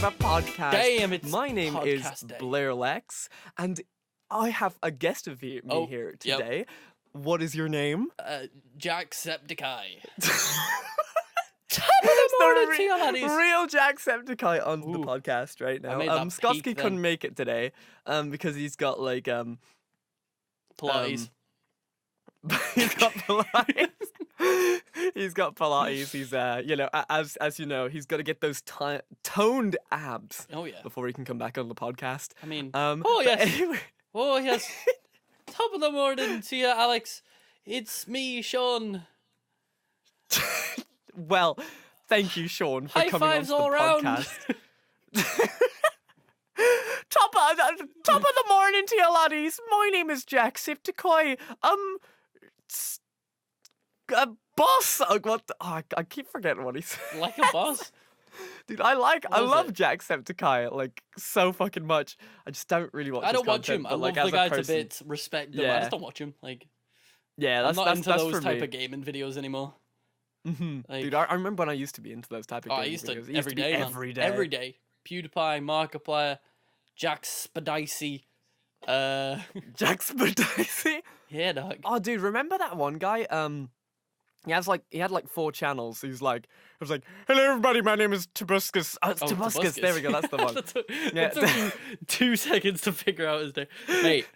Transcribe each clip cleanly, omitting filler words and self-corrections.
of a podcast. Damn, it's My name is podcast day. Blairlex, and I have a guest of me here today. What is your name? Jacksepticeye. Top of the morning to you, laddies. Real Jacksepticeye on the podcast right now. Scottscy couldn't make it today because he's got like Pilates. He's got Pilates. He's got Pilates. He's as you know, he's got to get those toned abs. Oh yeah. Before he can come back on the podcast. I mean, Anyway. Oh yes. Top of the morning to you, Alex. It's me, Sean. Well, thank you, Sean, for High coming on fives to the all round. podcast. Top of the morning to you, laddies. My name is Jacksepticeye. Boss. I keep forgetting what he said. Like a boss. Dude, I love Jacksepticeye like so fucking much. I just don't really watch. I don't watch content, him. but, I like, love as the guy person, to bits. Respect him. I just don't watch him. Like, yeah, I'm not into those for type me. of gaming videos anymore. Mm-hmm. Like, dude, I remember when I used to be into those type of gaming videos. It used every to be day, every day. Every day. PewDiePie, Markiplier, Jacksepticeye. Jacksepticeye. Yeah, dog. Oh, dude, remember that one guy? He had like 4 channels. He was like, "Hello, everybody. My name is Tobuscus." It's Tobuscus. There we go. That's the one. It took me 2 seconds to figure out his name. Mate,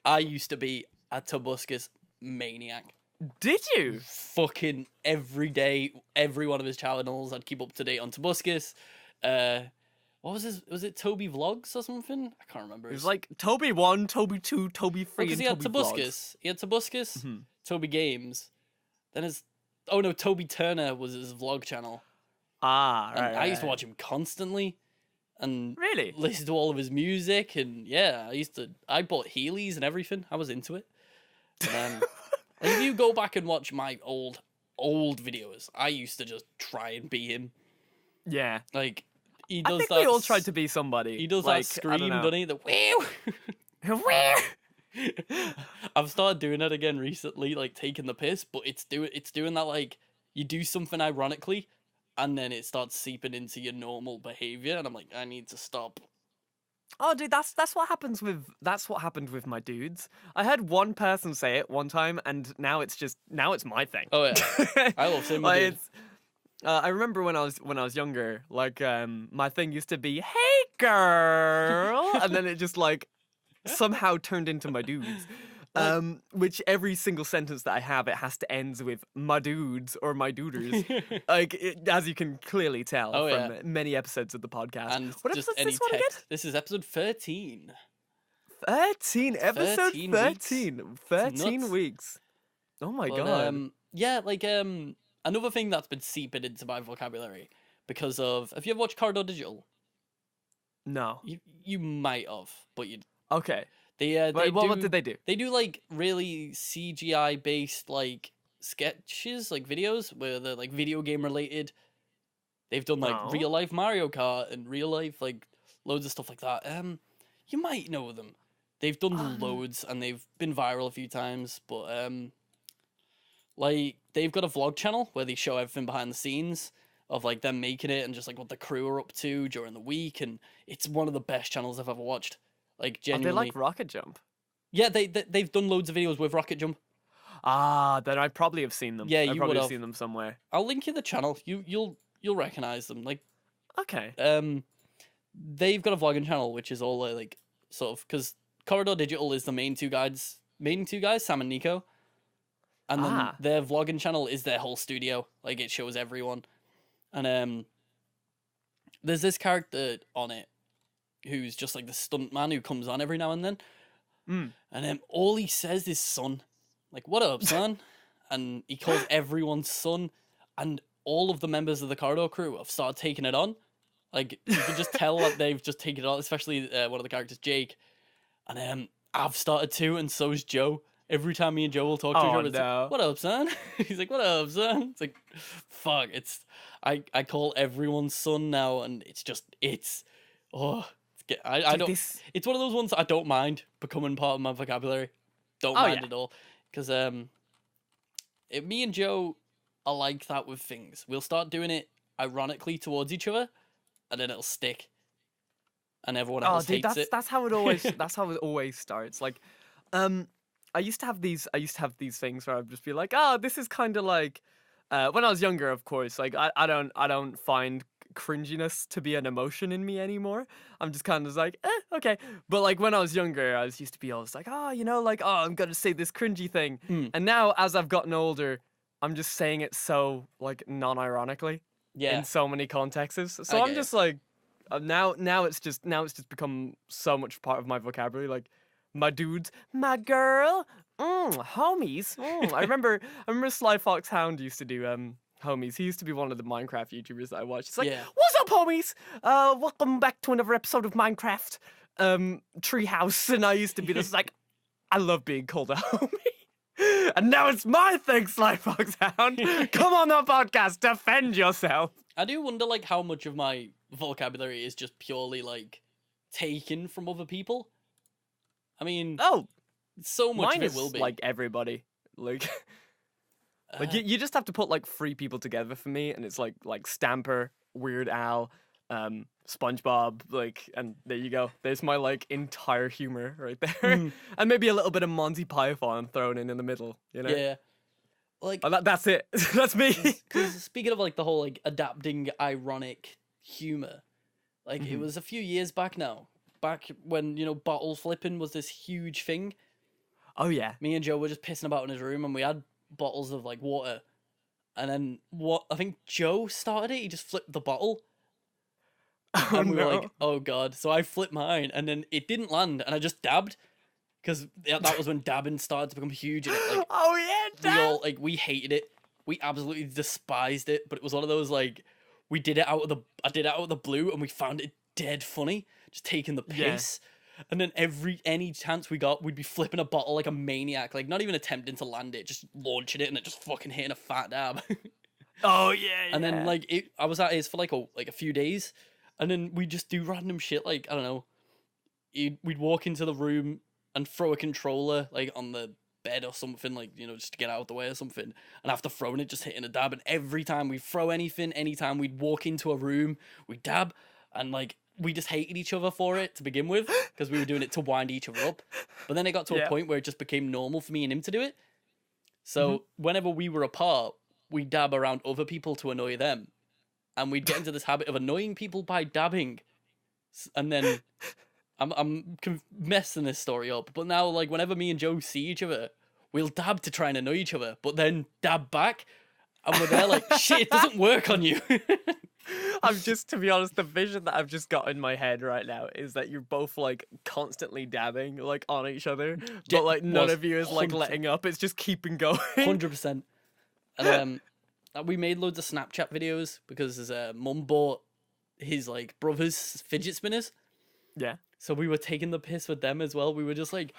I used to be a Tobuscus maniac. Did you? Fucking every day, every one of his channels, I'd keep up to date on Tobuscus. What was his? Was it Toby Vlogs or something? I can't remember. It was like Toby 1, Toby 2, Toby 3, and he had Toby Tobuscus. Vlogs. He had Tobuscus, Toby Games. Then Toby Turner was his vlog channel. Ah, right. And I used to watch him constantly, and really listen to all of his music. And yeah, I bought Heelys and everything. I was into it. And if you go back and watch my old videos, I used to just try and be him. Yeah, like he does. I think we all tried to be somebody. He does like, that scream, doesn't he? The wow. I've started doing that again recently, like taking the piss, but it's doing that like you do something ironically, and then it starts seeping into your normal behavior, and I'm like, I need to stop. Oh, dude, that's what happened with my dudes. I heard one person say it one time, and now it's my thing. Oh yeah, I love saying my dude. I remember when I was younger, like my thing used to be "Hey girl," and then it just like somehow turned into my dudes. Which every single sentence that I have, it has to end with my dudes or my duders. As you can clearly tell from many episodes of the podcast. And what just episode any is this one again? This is episode 13. 13, episode 13 13. 13 weeks. Oh my god. Yeah, like another thing that's been seeping into my vocabulary because of. Have you ever watched Corridor Digital? No. You might have, but you. Okay. What did they do? They do like really CGI based like sketches, like videos where they're like video game related. They've done like real life Mario Kart and real life like loads of stuff like that. You might know them. They've done loads and they've been viral a few times, but like they've got a vlog channel where they show everything behind the scenes of like them making it and just like what the crew are up to during the week, and it's one of the best channels I've ever watched. Like genuinely. They like Rocket Jump. Yeah, they've done loads of videos with Rocket Jump. Ah, then I probably have seen them. Yeah, I probably have seen them somewhere. I'll link you the channel. You'll recognize them. Like, okay. They've got a vlogging channel which is all like sort of because Corridor Digital is the main two guys, Sam and Nico, and then their vlogging channel is their whole studio. Like it shows everyone, and there's this character on it who's just like the stunt man who comes on every now and then. And all he says is son. Like, what up, son? And he calls everyone son. And all of the members of the Corridor crew have started taking it on. Like, you can just tell that they've just taken it on, especially one of the characters, Jake. And I've started to, and so's Joe. Every time me and Joe will talk to each other, it's like, what up, son? He's like, what up, son? It's like, fuck. I call everyone son now, and it's I don't. It's one of those ones I don't mind becoming part of my vocabulary. Don't mind at all, because me and Joe are like that with things. We'll start doing it ironically towards each other, and then it'll stick. and everyone Oh, else dude, hates it. that's how it always starts. Like, I used to have these things where I'd just be like, oh, this is kind of like, when I was younger, of course. Like, I don't find cringiness to be an emotion in me anymore. I'm just kind of like, okay. But like when I was younger, I used to be always like, oh, like, oh, I'm gonna say this cringy thing. And now, as I've gotten older, I'm just saying it so like non-ironically in so many contexts. So I'm just like, now it's just become so much part of my vocabulary. Like, my dudes, my girl, homies. I remember Sly Fox Hound used to do homies. He used to be one of the Minecraft YouTubers that I watched. He's like, what's up, homies? Welcome back to another episode of Minecraft Treehouse. And I used to be just like, I love being called a homie. And now it's my thing, Sly Fox Hound. Come on the podcast, defend yourself. I do wonder like how much of my vocabulary is just purely like taken from other people. I mean, so much mine of it will is be like everybody. Like, like you just have to put like 3 people together for me, and it's like Stamper, Weird Al, SpongeBob, like, and there you go. There's my like entire humor right there, and maybe a little bit of Monty Python thrown in the middle. You know? Yeah. Like that's it. That's me. Because speaking of like the whole like adapting ironic humor, like it was a few years back now. Back when, bottle flipping was this huge thing. Oh, yeah. Me and Joe were just pissing about in his room, and we had bottles of, like, water. And then, I think Joe started it, he just flipped the bottle. And we were like, oh, God. So I flipped mine, and then it didn't land, and I just dabbed. Because that was when dabbing started to become huge. And it, like, oh, yeah, we hated it. We absolutely despised it. But it was one of those, like, I did it out of the blue, and we found it dead funny. Just taking the piss. Yeah. And then any chance we got, we'd be flipping a bottle like a maniac, like not even attempting to land it, just launching it and it just fucking hitting a fat dab. Oh yeah. And then like I was at his for like a few days, and then we just do random shit like, I don't know, we'd walk into the room and throw a controller like on the bed or something, like, just to get out of the way or something, and after throwing it, just hitting a dab. And every time we throw anything, anytime we'd walk into a room, we'd dab, and like we just hated each other for it to begin with, because we were doing it to wind each other up. But then it got to a point where it just became normal for me and him to do it. So whenever we were apart, we'd dab around other people to annoy them. And we'd get into this habit of annoying people by dabbing. And then I'm messing this story up. But now, like, whenever me and Joe see each other, we'll dab to try and annoy each other, but then dab back. And we're there like, shit, it doesn't work on you. To be honest, the vision that I've just got in my head right now is that you're both like constantly dabbing like on each other, but like none of you is like letting up. It's just keeping going. 100%. And we made loads of Snapchat videos because his mum bought his like brother's fidget spinners. Yeah. So we were taking the piss with them as well. We were just like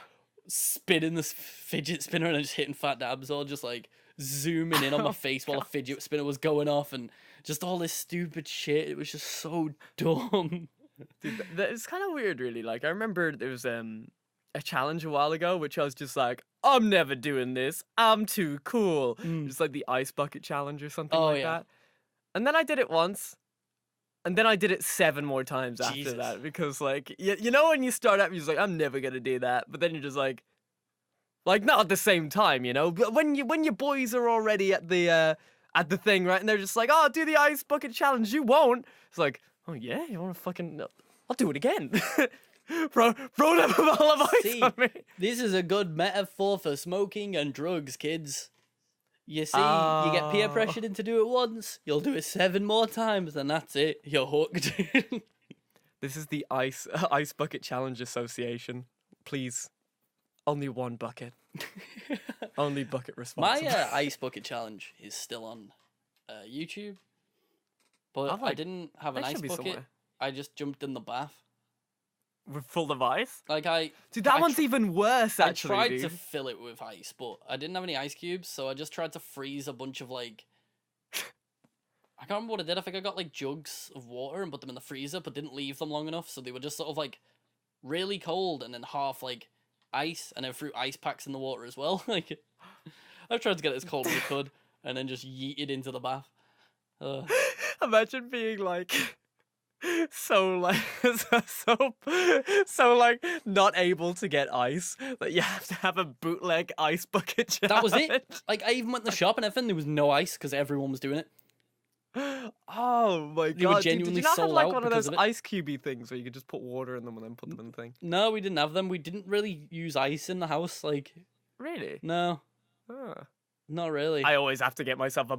spinning this fidget spinner and just hitting fat dabs, or just like zooming in on my face while a fidget spinner was going off, and just all this stupid shit. It was just so dumb. Dude, it's kind of weird, really. Like, I remember there was a challenge a while ago, which I was just like, I'm never doing this. I'm too cool. Just like the ice bucket challenge or something that. And then I did it once. And then I did it 7 more times after that, because like, you know, when you start out, you're just like, I'm never going to do that. But then you're just like not at the same time, you know, but when your boys are already at the thing, right? And they're just like, oh, do the ice bucket challenge. You won't. It's like, oh yeah, you want to fucking, I'll do it again. Throw them a ball of ice on me. This is a good metaphor for smoking and drugs, kids. You see, you get peer pressured into do it once, you'll do it 7 more times, and that's it. You're hooked. This is the Ice Bucket Challenge Association. Please, only 1 bucket. Only bucket responsible. My ice bucket challenge is still on YouTube, but I didn't have an ice bucket. Somewhere. I just jumped in the bath. Full of ice? Like Dude, that one's even worse, actually, I tried to fill it with ice, but I didn't have any ice cubes, so I just tried to freeze a bunch of, like... I can't remember what I did. I think I got, like, jugs of water and put them in the freezer, but didn't leave them long enough, so they were just sort of, like, really cold, and then half, like, ice, and then threw ice packs in the water as well. Like, I've tried to get it as cold as I could, and then just yeet it into the bath. Imagine being, like... so like so like not able to get ice that you have to have a bootleg ice bucket challenge. That was it. Like, I even went in the shop and everything. There was no ice because everyone was doing it. Oh my They were god! Dude, did genuinely you not have sold like out one of because those of it. ice cubey things where you could just put water in them and then put them in the thing? No, we didn't have them. We didn't really use ice in the house. Like, Really? no, Huh. not really. I always have to get myself a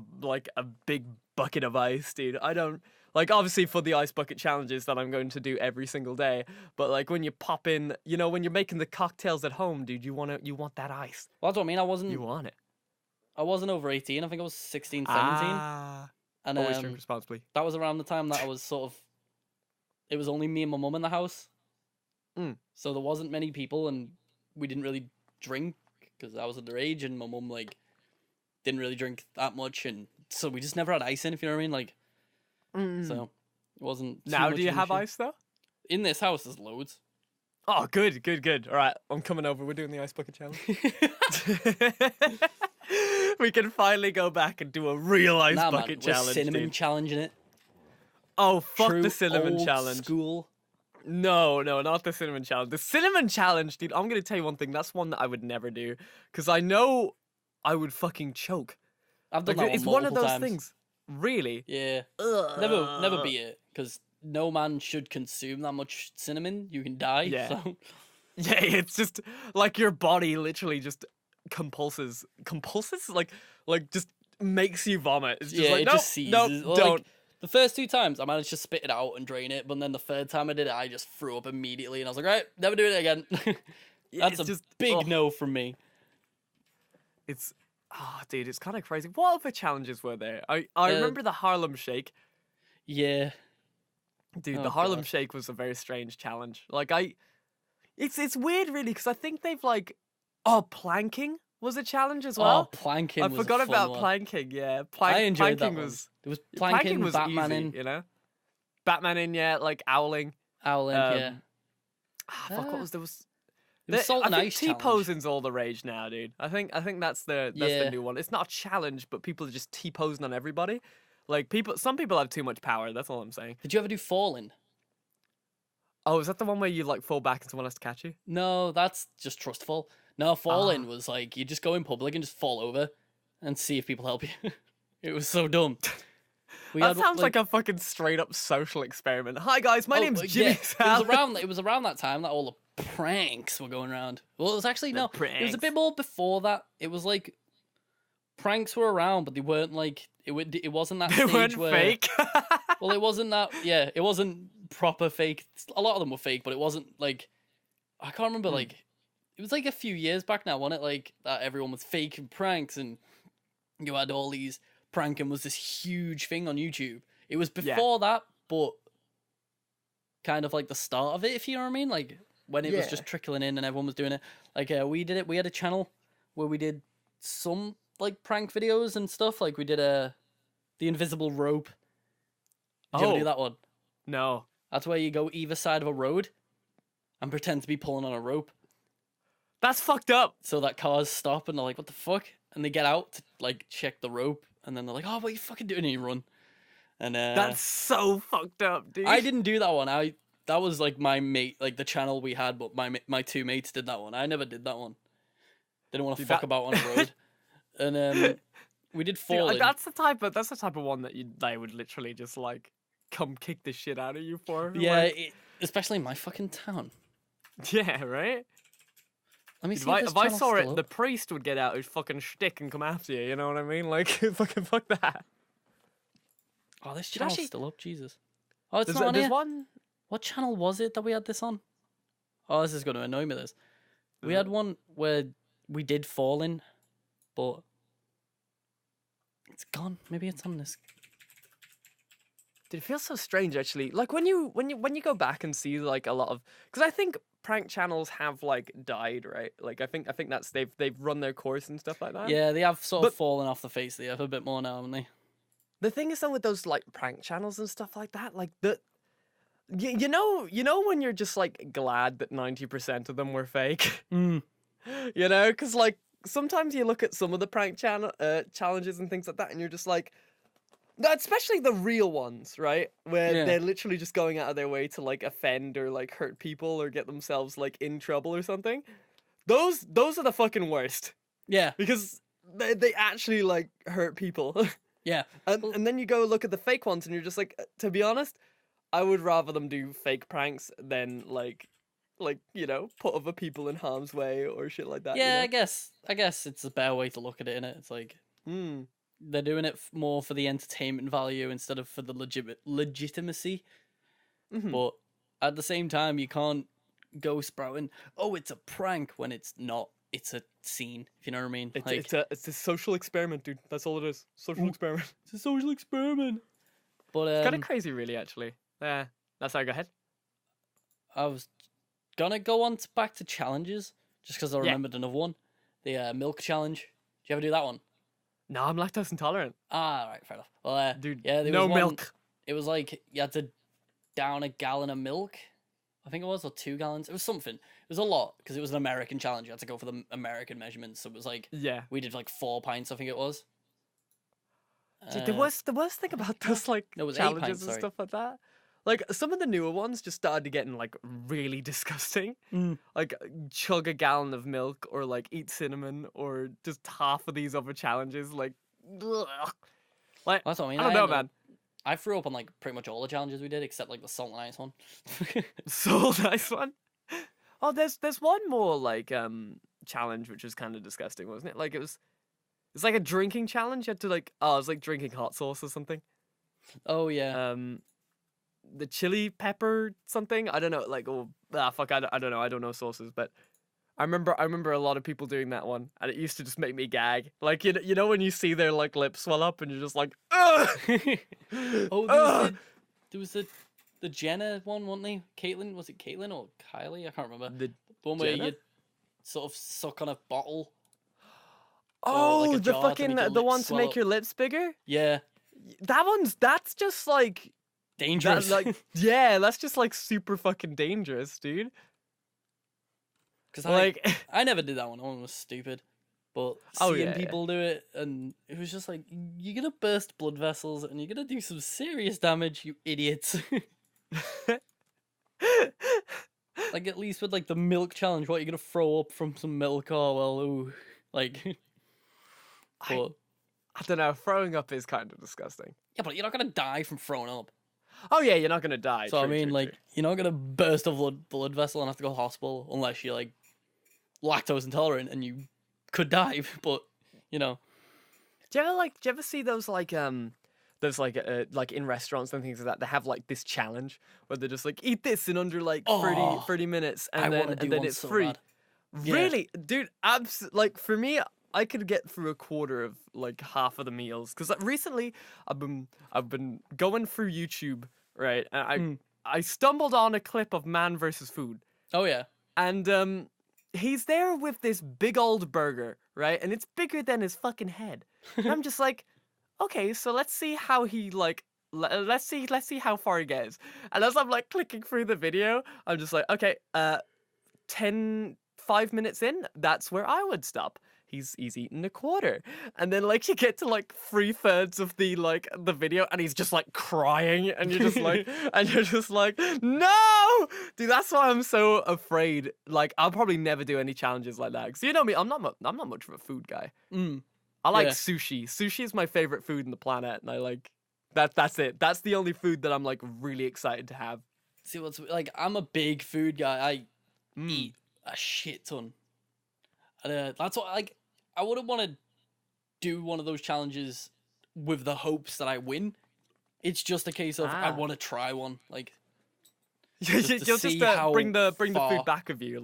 big bucket of ice, dude. I don't like obviously for the ice bucket challenges that I'm going to do every single day, but like when you pop in, you know, when you're making the cocktails at home, dude, you want that ice. Well, that's what I mean. You want it. I wasn't over 18. I think I was 16, 17. Ah, And always drink responsibly. that was around the time that I was sort of. It was only me and my mum in the house. Mm. So there wasn't many people, and we didn't really drink because I was underage, and my mum like didn't really drink that much, and so we just never had ice in. If you know what I mean, like. So it wasn't. Too Now, much do you of an have issue. ice though? In this house? There's loads. Oh, good. All right, I'm coming over. We're doing the ice bucket challenge. We can finally go back and do a real ice Nah, bucket man, we're challenge. cinnamon Dude. challenging it. Oh, fuck True the cinnamon old challenge. School. No, not the cinnamon challenge. The cinnamon challenge, dude. I'm gonna tell you one thing. That's one that I would never do because I know I would fucking choke. I've done Like, that it's one one of multiple those times. things. Really? Yeah. Never beat it because no man should consume that much cinnamon. You can die. Yeah. So. Yeah, it's just like your body literally just compulses, like just makes you vomit. It's just Yeah, like it nope, just seizes. nope, Or, like, don't. the first 2 times I managed to spit it out and drain it, but then the third time I did it, I just threw up immediately, and I was like, right, never do it again. Yeah, That's it's a just big ugh. no from me. It's dude, it's kind of crazy. What other challenges were there? I remember the Harlem Shake. Yeah. Dude, Oh, the Harlem God. Shake was a very strange challenge. Like it's weird really because I think they've like planking was a challenge as well. Oh, planking I was forgot a fun about one. planking. Yeah, I enjoyed planking that one. was There was planking planking, was Batman easy, in, you know. Batman in, yeah, like owling. Owling, yeah. Fuck, what was there was. It was Salt I and think Ice T challenge. posing's all the rage now, dude. I think that's the Yeah. new one. It's not a challenge, but people are just T posing on everybody. Like some people have too much power. That's all I'm saying. Did you ever do falling? Oh, is that the one where you like fall back and someone has to catch you? No, that's just trustful. No, falling was like you just go in public and just fall over and see if people help you. It was so dumb. That sounds like a fucking straight up social experiment. Hi guys, my name's Jimmy yeah, Sal. it was around that time that all the pranks were going around. Well, it was actually no. It was a pranks. bit more before that. It was like pranks were around, but they weren't like it wasn't that They stage weren't where fake. well, it wasn't that. Yeah, it wasn't proper fake. A lot of them were fake, but it wasn't like I can't remember. Like it was like a few years back now, wasn't it? Like that everyone was faking pranks, and you had all these pranking was this huge thing on YouTube. It was before that, but kind of like the start of it, if you know what I mean. Like when it was just trickling in and everyone was doing it. Like we did it. We had a channel where we did some like prank videos and stuff. Like we did the invisible rope. Did you ever do that one? No. That's where you go either side of a road and pretend to be pulling on a rope That's fucked up. so that cars stop and they're like, what the fuck? And they get out to like check the rope and then they're like, oh, what are you fucking doing? And you run. And That's so fucked up, dude. I didn't do that one. That was like my mate, like the channel we had, but my two mates did that one. I never did that one. Didn't want to fuck about on a road. And we did Dude, falling. that's the type of one that they would literally just like come kick the shit out of you for. Yeah, like, especially in my fucking town. yeah, right. Let me Dude, see if I saw it, the the priest would get out his fucking shtick and come after you. You know what I mean? Like, fucking fuck that. Oh, this channel's actually- still up, Jesus. Oh, it's not on There's here. one. What channel was it that we had this on? Oh, this is going to annoy me, this. We had one where we did Falling, but it's gone. Maybe it's on this. Dude, it feels so strange actually. Like when you go back and see like a lot of, because I think prank channels have like died, right? Like I think that's they've run their course and stuff like that. Yeah, they have sort of But- fallen off the face of the earth a bit more now, haven't they? The thing is though with those like prank channels and stuff like that, like you know when you're just like glad that 90% of them were fake. Mm. You know, because like sometimes you look at some of the prank challenges and things like that, and you're just like, especially the real ones, right? Where Yeah. they're literally just going out of their way to like offend or like hurt people or get themselves like in trouble or something. Those are the fucking worst Yeah. because they actually like hurt people. Yeah. And then you go look at the fake ones and you're just like, to be honest, I would rather them do fake pranks than like put other people in harm's way or shit like that. Yeah, I guess it's a better way to look at it, innit? It's like they're doing it more for the entertainment value instead of for the legitimacy. But at the same time, you can't go sprouting, oh, it's a prank when it's not. It's a scene, if you know what I mean. It's a social experiment, dude. That's all it is. Social experiment. It's a social experiment. But it's kind of crazy, really. Actually, yeah. That's how. Go ahead. I was gonna go on back to challenges just because I remembered another one, the milk challenge. Did you ever do that one? No, I'm lactose intolerant. Ah, right, fair enough. Well, dude, yeah, there no was one, milk. It was like you had to down a gallon of milk. I think it was, or 2 gallons. It was something. It was a lot because it was an American challenge. You had to go for the American measurements. So it was like, we did like 4 pints. I think it was. Dude, the worst thing about those like challenges pints, and stuff like that, like some of the newer ones just started getting like really disgusting. Like chug a gallon of milk, or like eat cinnamon, or just half of these other challenges. Like, ugh. Like that's what I mean. I don't know, man. I threw up on like pretty much all the challenges we did except like the salt and ice one. Salt and ice one. Oh, there's one more like challenge which was kind of disgusting, wasn't it? Like it's like a drinking challenge. You had to like it was like drinking hot sauce or something. Oh yeah. The chili pepper something. I don't know. Like fuck. I don't know. I don't know sauces, but I remember a lot of people doing that one, and it used to just make me gag. Like you know when you see their like lips swell up, and you're just like, ugh! Oh, there was the Jenna one, wasn't there? Caitlyn, was it Caitlyn or Kylie? I can't remember. The one where you sort of suck on a bottle. Oh, like the fucking the one to make your lips bigger. Yeah, that's just like dangerous. That's just like super fucking dangerous, dude. Because I never did that one. That one was stupid. But seeing people do it, and it was just like, you're gonna burst blood vessels, and you're gonna do some serious damage, you idiots. Like at least with like the milk challenge, what, you're gonna throw up from some milk? Oh well, ooh, like. But, I don't know. Throwing up is kind of disgusting. Yeah, but you're not gonna die from throwing up. Oh yeah, you're not gonna die. So true, you're not gonna burst a blood vessel and have to go to hospital unless you're like lactose intolerant and you could die. But do you ever see those like in restaurants and things like that? They have like this challenge where they're just like, eat this in under like 30 minutes, and then it's so free. Bad. Really, dude? Like for me, I could get through a quarter of like half of the meals because recently I've been going through YouTube, right? And I stumbled on a clip of Man vs. Food. Oh yeah, and he's there with this big old burger, right? And it's bigger than his fucking head. And I'm just like, okay, so let's see how he like. Let's see how far he gets. And as I'm like clicking through the video, I'm just like, okay, 5 minutes in, that's where I would stop. He's eaten a quarter, and then like you get to like 3/3 of the video, and he's just like crying, and you're just like, no, dude. That's why I'm so afraid. Like I'll probably never do any challenges like that because you know me, I'm not much of a food guy. I like sushi. Sushi is my favorite food on the planet, and I like that. That's it. That's the only food that I'm like really excited to have. See what's like? I'm a big food guy. I eat a shit ton. And that's what like. I wouldn't want to do one of those challenges with the hopes that I win. It's just a case of I want to try one, like. You'll just bring the food back with you,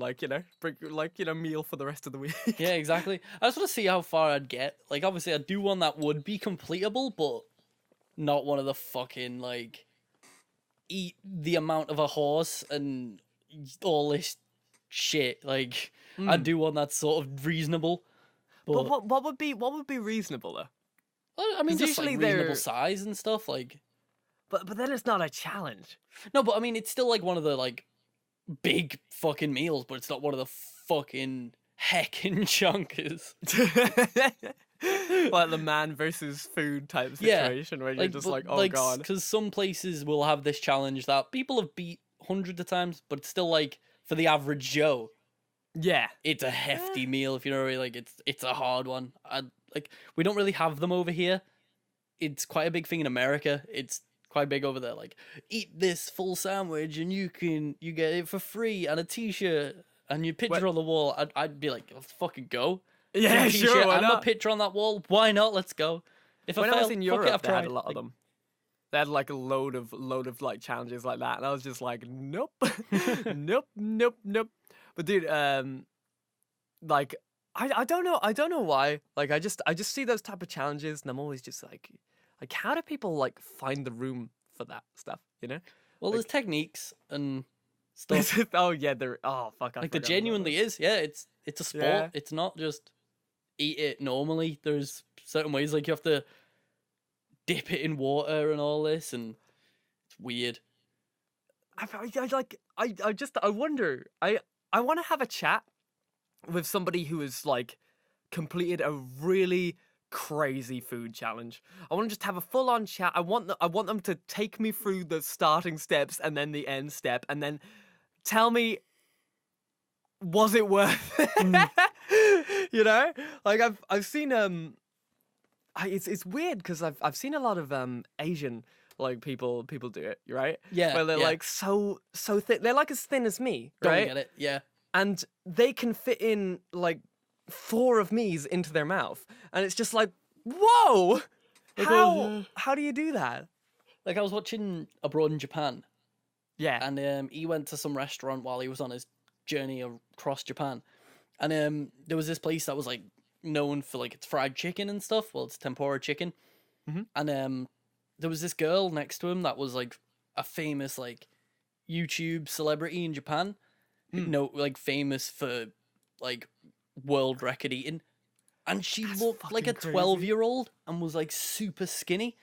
bring meal for the rest of the week. Yeah, exactly. I just want to see how far I'd get. Like, obviously, I'd do one that would be completable, but not one of the fucking like eat the amount of a horse and all this shit. Like, I'd do one that's sort of reasonable. But what would be reasonable though? I mean, just usually like reasonable size and stuff, like. But then it's not a challenge. No, but I mean, it's still like one of the like big fucking meals, but it's not one of the fucking heckin' chonkers. Like the man versus food type Yeah, situation where you're just like, oh god. Because some places will have this challenge that people have beat hundreds of times, but it's still like for the average Joe, Yeah. it's a hefty meal. If you know what I mean, like it's a hard one. Like we don't really have them over here. It's quite a big thing in America. It's quite big over there. Like eat this full sandwich and you get it for free and a T-shirt and your picture on the wall. I'd be like, let's fucking go. Yeah, sure. Why and not? a picture on that wall. Why not? Let's go. If When I I was fail, in fuck it, Europe, I've they had tried. a lot of them. They had like a load of like challenges like that, and I was just like, nope, nope. But dude, like I don't know why. Like I just see those type of challenges, and I'm always just like how do people like find the room for that stuff? You know? Well, there's techniques and stuff. Oh yeah, there. Oh fuck. I Like there forgot about genuinely is. Yeah, it's a sport. Yeah. It's not just eat it normally. There's certain ways like you have to dip it in water and all this, and it's weird. I wonder. I want to have a chat with somebody who has like completed a really crazy food challenge. I want to just have a full on chat. I want them to take me through the starting steps and then the end step, and then tell me, was it worth it? You know, like I've seen it's weird because I've seen a lot of Asian like people do it, right? Yeah, where they're yeah. like so thin. They're like as thin as me, Don't right? get it. Yeah. And they can fit in like 4 of me's into their mouth, and it's just like, whoa! How do you do that? Like I was watching Abroad in Japan, Yeah. and he went to some restaurant while he was on his journey across Japan, and there was this place that was like known for like its fried chicken and stuff. Well, it's tempura chicken, and there was this girl next to him that was like a famous like YouTube celebrity in Japan, like famous for like world record eating, and she looked like a fucking 12-year-old and was like super skinny,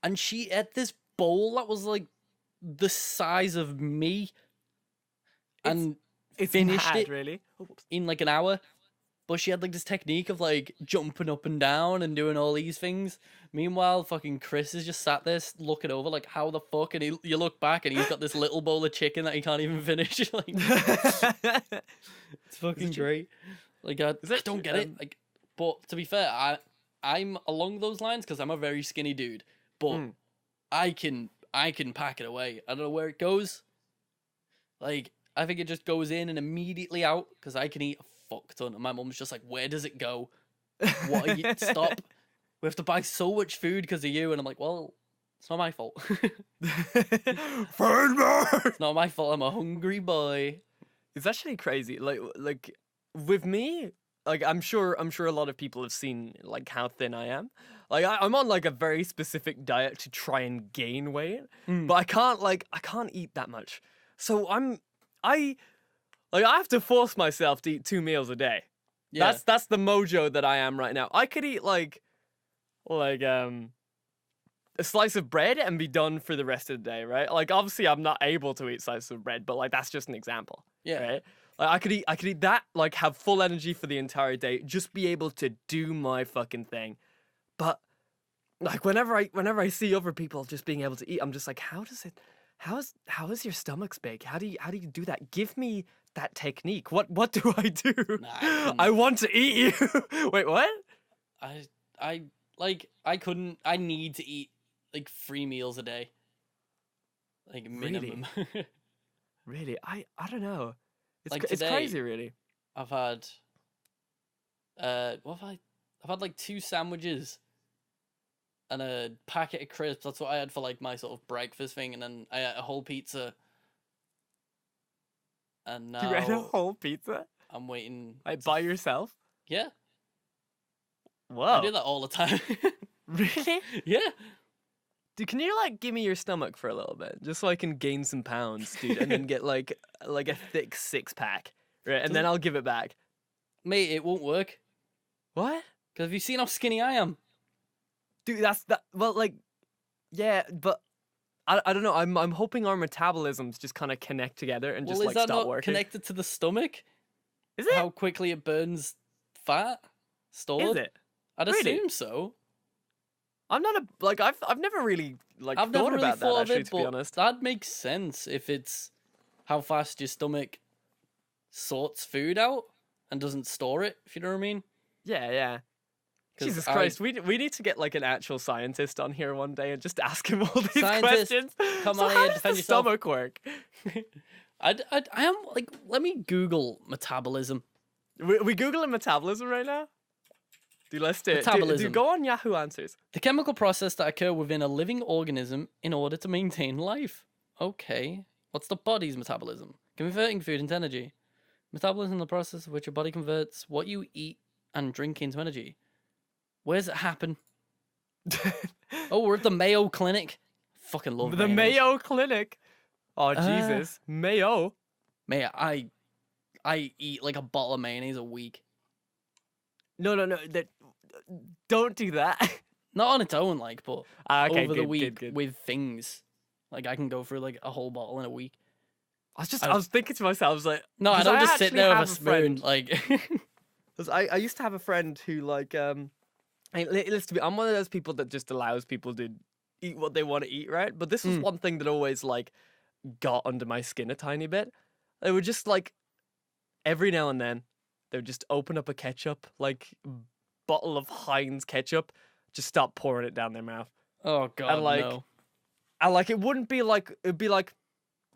and she ate this bowl that was like the size of me, and It's finished mad, it really. in like an hour. But she had like this technique of like jumping up and down and doing all these things. Meanwhile, fucking Chris is just sat there looking over like, how the fuck? And you look back and he's got this little bowl of chicken that he can't even finish. Like, it's fucking great. Like I don't get it. Like, but to be fair, I'm along those lines because I'm a very skinny dude. But I can pack it away. I don't know where it goes. Like I think it just goes in and immediately out because I can eat a fuck ton. And my mum's just like, where does it go? What are you? Stop. We have to buy so much food because of you. And I'm like, well, it's not my fault. It's not my fault. I'm a hungry boy. It's actually crazy. Like with me, like I'm sure a lot of people have seen like how thin I am. Like I'm on like a very specific diet to try and gain weight, but I can't eat that much. So I have to force myself to eat 2 meals a day. Yeah. That's the mojo that I am right now. I could eat like a slice of bread and be done for the rest of the day, right? Like obviously I'm not able to eat slices of bread, but like that's just an example. Yeah. Right? Like I could eat that, like have full energy for the entire day, just be able to do my fucking thing. But like whenever I see other people just being able to eat, I'm just like, how is your stomach's big? How do you do that? Give me that technique. What do I do? Nah, I want to eat you. Wait, what? I couldn't. I need to eat like 3 meals a day, like minimum. Really? I don't know. Like It's today, crazy, really. I've had what have I've had like 2 sandwiches and a packet of crisps. That's what I had for like my sort of breakfast thing, and then I ate a whole pizza. And now You ate a whole pizza? I'm waiting. Like by yourself? Yeah, Whoa. I do that all the time. Really? Yeah. Dude, can you like give me your stomach for a little bit, just so I can gain some pounds, dude, and then get like a thick 6-pack, right? And then I'll give it back. Mate, it won't work. What? Because have you seen how skinny I am? Dude, that's that. Well, like, yeah, but I don't know. I'm hoping our metabolisms just kind of connect together and just Well, like is that stop not working. connected to the stomach? Is it? how quickly it burns fat stored. Is it? I'd Really? assume so. I'm not I've never really like I've thought never really about that thought of actually, it, to be but honest. that makes sense if it's how fast your stomach sorts food out and doesn't store it, if you know what I mean. Yeah. 'Cause Jesus Christ, we need to get like an actual scientist on here one day and just ask him all these Scientist, questions. come So on how here, does defend the yourself. stomach work? I am like, let me Google metabolism. We googling metabolism right now. Dude, let's do it. Metabolism. Dude, go on Yahoo Answers. The chemical process that occur within a living organism in order to maintain life. Okay. What's the body's metabolism? Converting food into energy. Metabolism is the process of which your body converts what you eat and drink into energy. Where does it happen? Oh, we're at the Mayo Clinic. Fucking love The mayonnaise. Mayo Clinic. Oh Jesus, Mayo. Mayo, I eat like a bottle of mayonnaise a week. No. Don't do that. Not on its own, like, but Okay, over the good, week good. with things. Like, I can go through like a whole bottle in a week. I was thinking to myself, I was like, No, I 'cause don't just sit actually there with a have spoon. friend- Like, 'cause I used to have a friend who like listen to me, I'm one of those people that just allows people to eat what they want to eat, right? But this was one thing that always like got under my skin a tiny bit. They would just like every now and then they would just open up a ketchup, like bottle of Heinz ketchup, just start pouring it down their mouth. oh god, like, no. And like it wouldn't be like it'd be like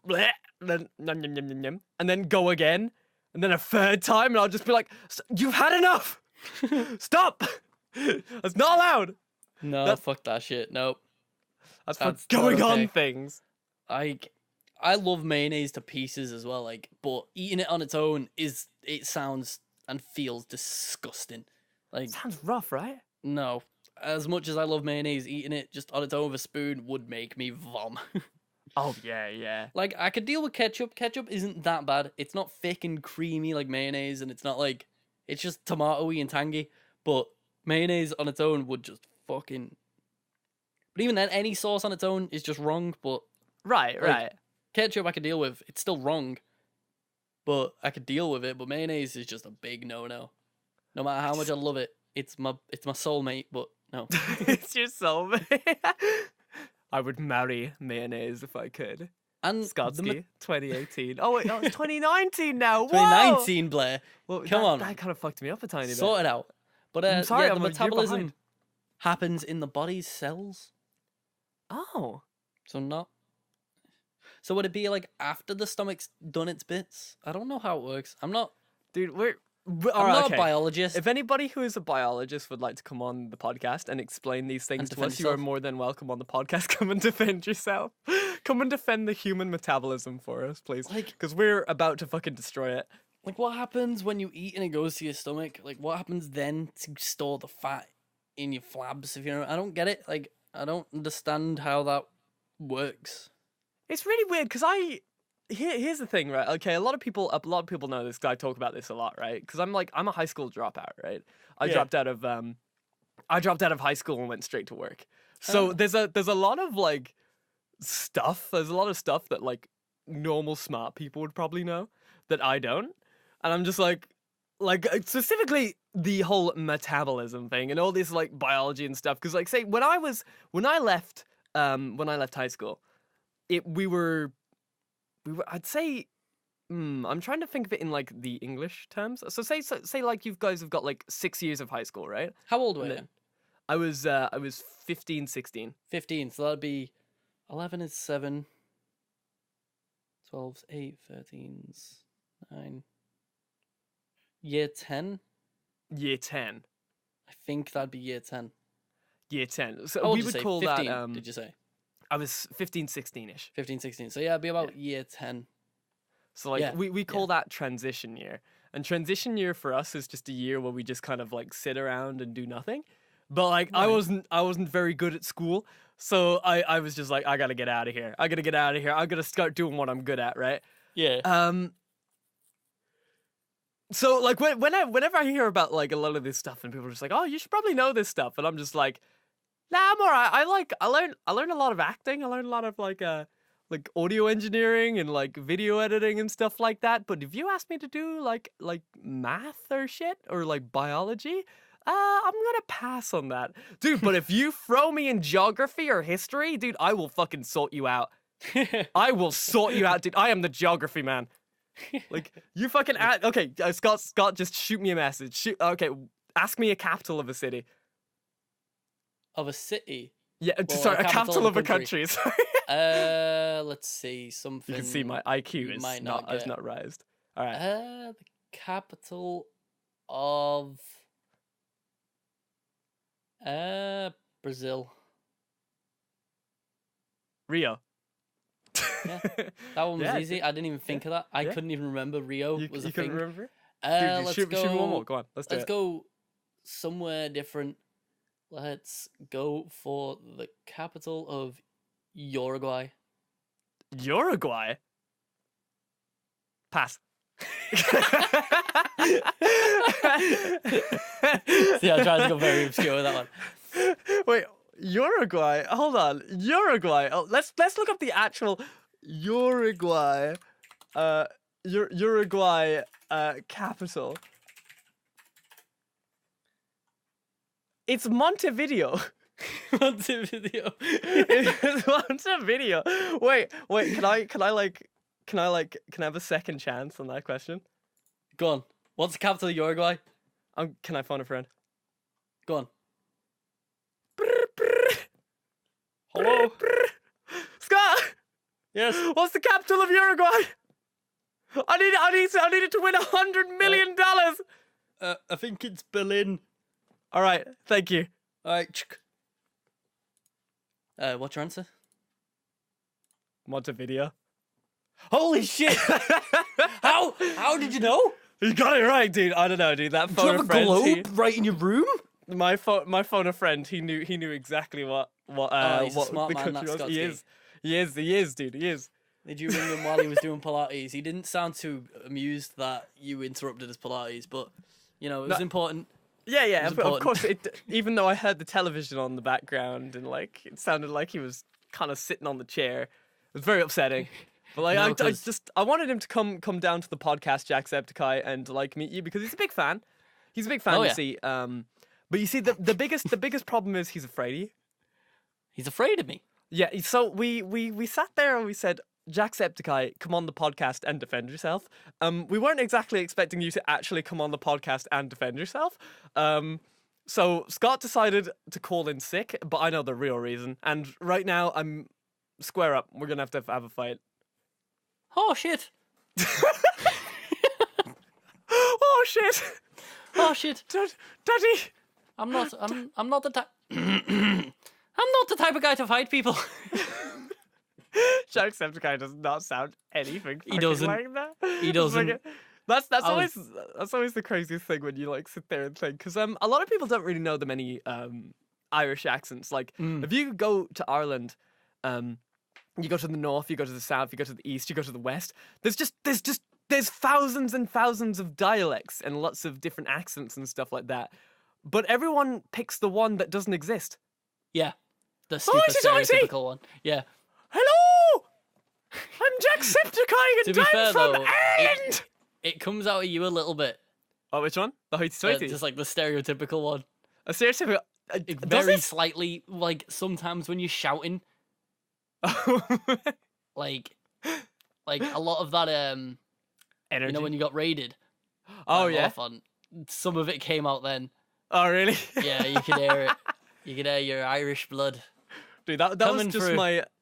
bleh, and then yum, yum, yum, yum, yum, and then go again, and then a third time, and I'll just be like, "You've had enough! Stop! That's not allowed. No, fuck that shit. Nope. That's That's for not going on okay. things." I love mayonnaise to pieces as well, like, but eating it on its own it sounds and feels disgusting. Like, Sounds rough, right? no. As much as I love mayonnaise, eating it just on its own with a spoon would make me vom. Oh yeah. Like, I could deal with ketchup. Ketchup isn't that bad. It's not thick and creamy like mayonnaise, and it's not like, it's just tomatoey and tangy. But mayonnaise on its own would just fucking. But even then, any sauce on its own is just wrong. But Right. ketchup I could deal with. It's still wrong, but I could deal with it. But mayonnaise is just a big no-no. No matter how much I love it, it's my soulmate. But no. It's your soulmate. I would marry mayonnaise if I could. And Scottscy, 2018. Oh wait, no, it's 2019 now. Whoa! 2019, Blair. Well, Come on. That kind of fucked me up a tiny bit. Sort it out. But I'm sorry, yeah, I'm the a year metabolism behind. happens in the body's cells. Oh. So not. So would it be like after the stomach's done its bits? I don't know how it works. I'm not. Dude, I'm alright, not okay. a biologist. If anybody who is a biologist would like to come on the podcast and explain these things And to defend us, you are yourself. more than welcome on the podcast. Come and defend yourself. Come and defend the human metabolism for us, please. Like- Because we're about to fucking destroy it. Like, what happens when you eat and it goes to your stomach? Like, what happens then to store the fat in your flabs? If you know, I don't get it. Like, I don't understand how that works. It's really weird because here's the thing, right? Okay, a lot of people know this because I talk about this a lot, right? Because I'm a high school dropout, right? I Yeah. dropped out of high school and went straight to work. So Oh. there's a lot of like stuff. There's a lot of stuff that like normal smart people would probably know that I don't, and I'm just like specifically the whole metabolism thing and all this like biology and stuff. Because like say when I left high school, we were I'd say I'm trying to think of it in like the English terms. So say like you guys have got like 6 years of high school, right? How old were And you? then I was 15, 16. 15. So that'd be 11 is 7. 12's 8. 13's 9. Year 10? Year 10. I think that'd be year 10. Year 10. So How old we did you would say? call 15, that did you say? I was 15, 16ish. 15, 16. So yeah, it'd be about year 10. So like Yeah, we call that transition year. And transition year for us is just a year where we just kind of like sit around and do nothing. But like I Right. wasn't very good at school. So I was just like, I gotta get out of here. I gotta start doing what I'm good at, right? Yeah. So like whenever I hear about like a lot of this stuff and people are just like, oh, you should probably know this stuff, and I'm just like, nah, I'm alright. I learned a lot of acting. I learned a lot of like like audio engineering and like video editing and stuff like that. But if you ask me to do like math or shit or like biology, I'm gonna pass on that, dude. But if you throw me in geography or history, dude, I will fucking sort you out. I will sort you out, dude. I am the geography man. Like you fucking okay, Scott, just shoot me a message. Okay, ask me a capital of a city. Of a city? Yeah, well, sorry, a capital of a country. Sorry. Let's see something. You can see my IQ is not raised. All right. The capital of Brazil. Rio. Yeah, that one was easy. I didn't even think of that. I couldn't even remember Rio was a thing. You couldn't remember? Let's shoot me one more. Go on. Let's go somewhere different. Let's go for the capital of Uruguay. Uruguay? Pass. See, I tried to go very obscure with that one. Wait, Uruguay? Hold on. Uruguay. Oh, let's look up the actual Uruguay. Uruguay capital. It's Montevideo. Montevideo. It's Montevideo. Wait. Can I have a second chance on that question? Go on. What's the capital of Uruguay? Can I phone a friend? Go on. Hello, Scott. Yes. What's the capital of Uruguay? I needed to win $100 million. I think it's Berlin. All right. Thank you. All right. What's your answer? Montevideo. Holy shit! How did you know? You got it right, dude. I don't know, dude. That phone Do you have a globe right in your room? My phone a friend. He knew exactly what he's a what smart the man, country that was. Scottscy. He is, dude. He is. Did you ring him while he was doing Pilates? He didn't sound too amused that you interrupted his Pilates, but you know it was important. Yeah. Of course. Even though I heard the television on the background and like it sounded like he was kind of sitting on the chair, it was very upsetting. But like I wanted him to come down to the podcast, Jacksepticeye, and like meet you because he's a big fan. He's a big fan. Oh, you yeah. see. But you see, the biggest problem is he's afraid of you. He's afraid of me. Yeah. So we sat there and we said, Jacksepticeye, come on the podcast and defend yourself. We weren't exactly expecting you to actually come on the podcast and defend yourself. So Scott decided to call in sick, but I know the real reason. And right now I'm square up. We're gonna have a fight. Oh shit! Oh shit! Oh shit! Daddy! I'm not the type. I'm not the type of guy to fight people. Jacksepticeye does not sound anything. He doesn't. Like that. He doesn't. That's always the craziest thing when you like sit there and think, because a lot of people don't really know the many Irish accents. Like if you go to Ireland, you go to the north, you go to the south, you go to the east, you go to the west. There's thousands and thousands of dialects and lots of different accents and stuff like that. But everyone picks the one that doesn't exist. Yeah, the super stereotypical one. Yeah. Hello, I'm Jacksepticeye and I'm from Ireland. It comes out of you a little bit. Oh, which one? The hoity-toity? Just like the stereotypical one. A stereotypical. Very slightly, like sometimes when you're shouting. like a lot of that energy. You know when you got raided. Oh yeah. Some of it came out then. Oh really? Yeah, you could hear it. You could hear your Irish blood. Dude, that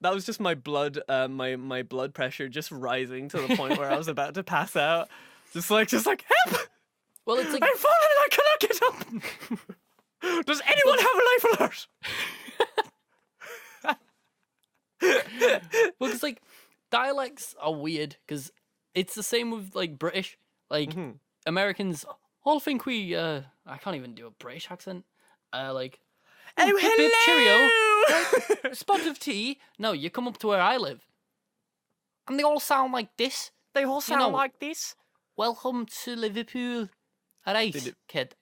was just my blood my blood pressure just rising to the point where I was about to pass out. Just like help! Well, it's like I'm falling and I cannot get up. Does anyone have a life alert? Well, because like dialects are weird because it's the same with like British. Like Americans all think we I can't even do a British accent. Like oh, hip, hip, hello! cheerio. Spot of tea. No, you come up to where I live. And they all sound like this. They all sound like this. Welcome to Liverpool. Alright, kid.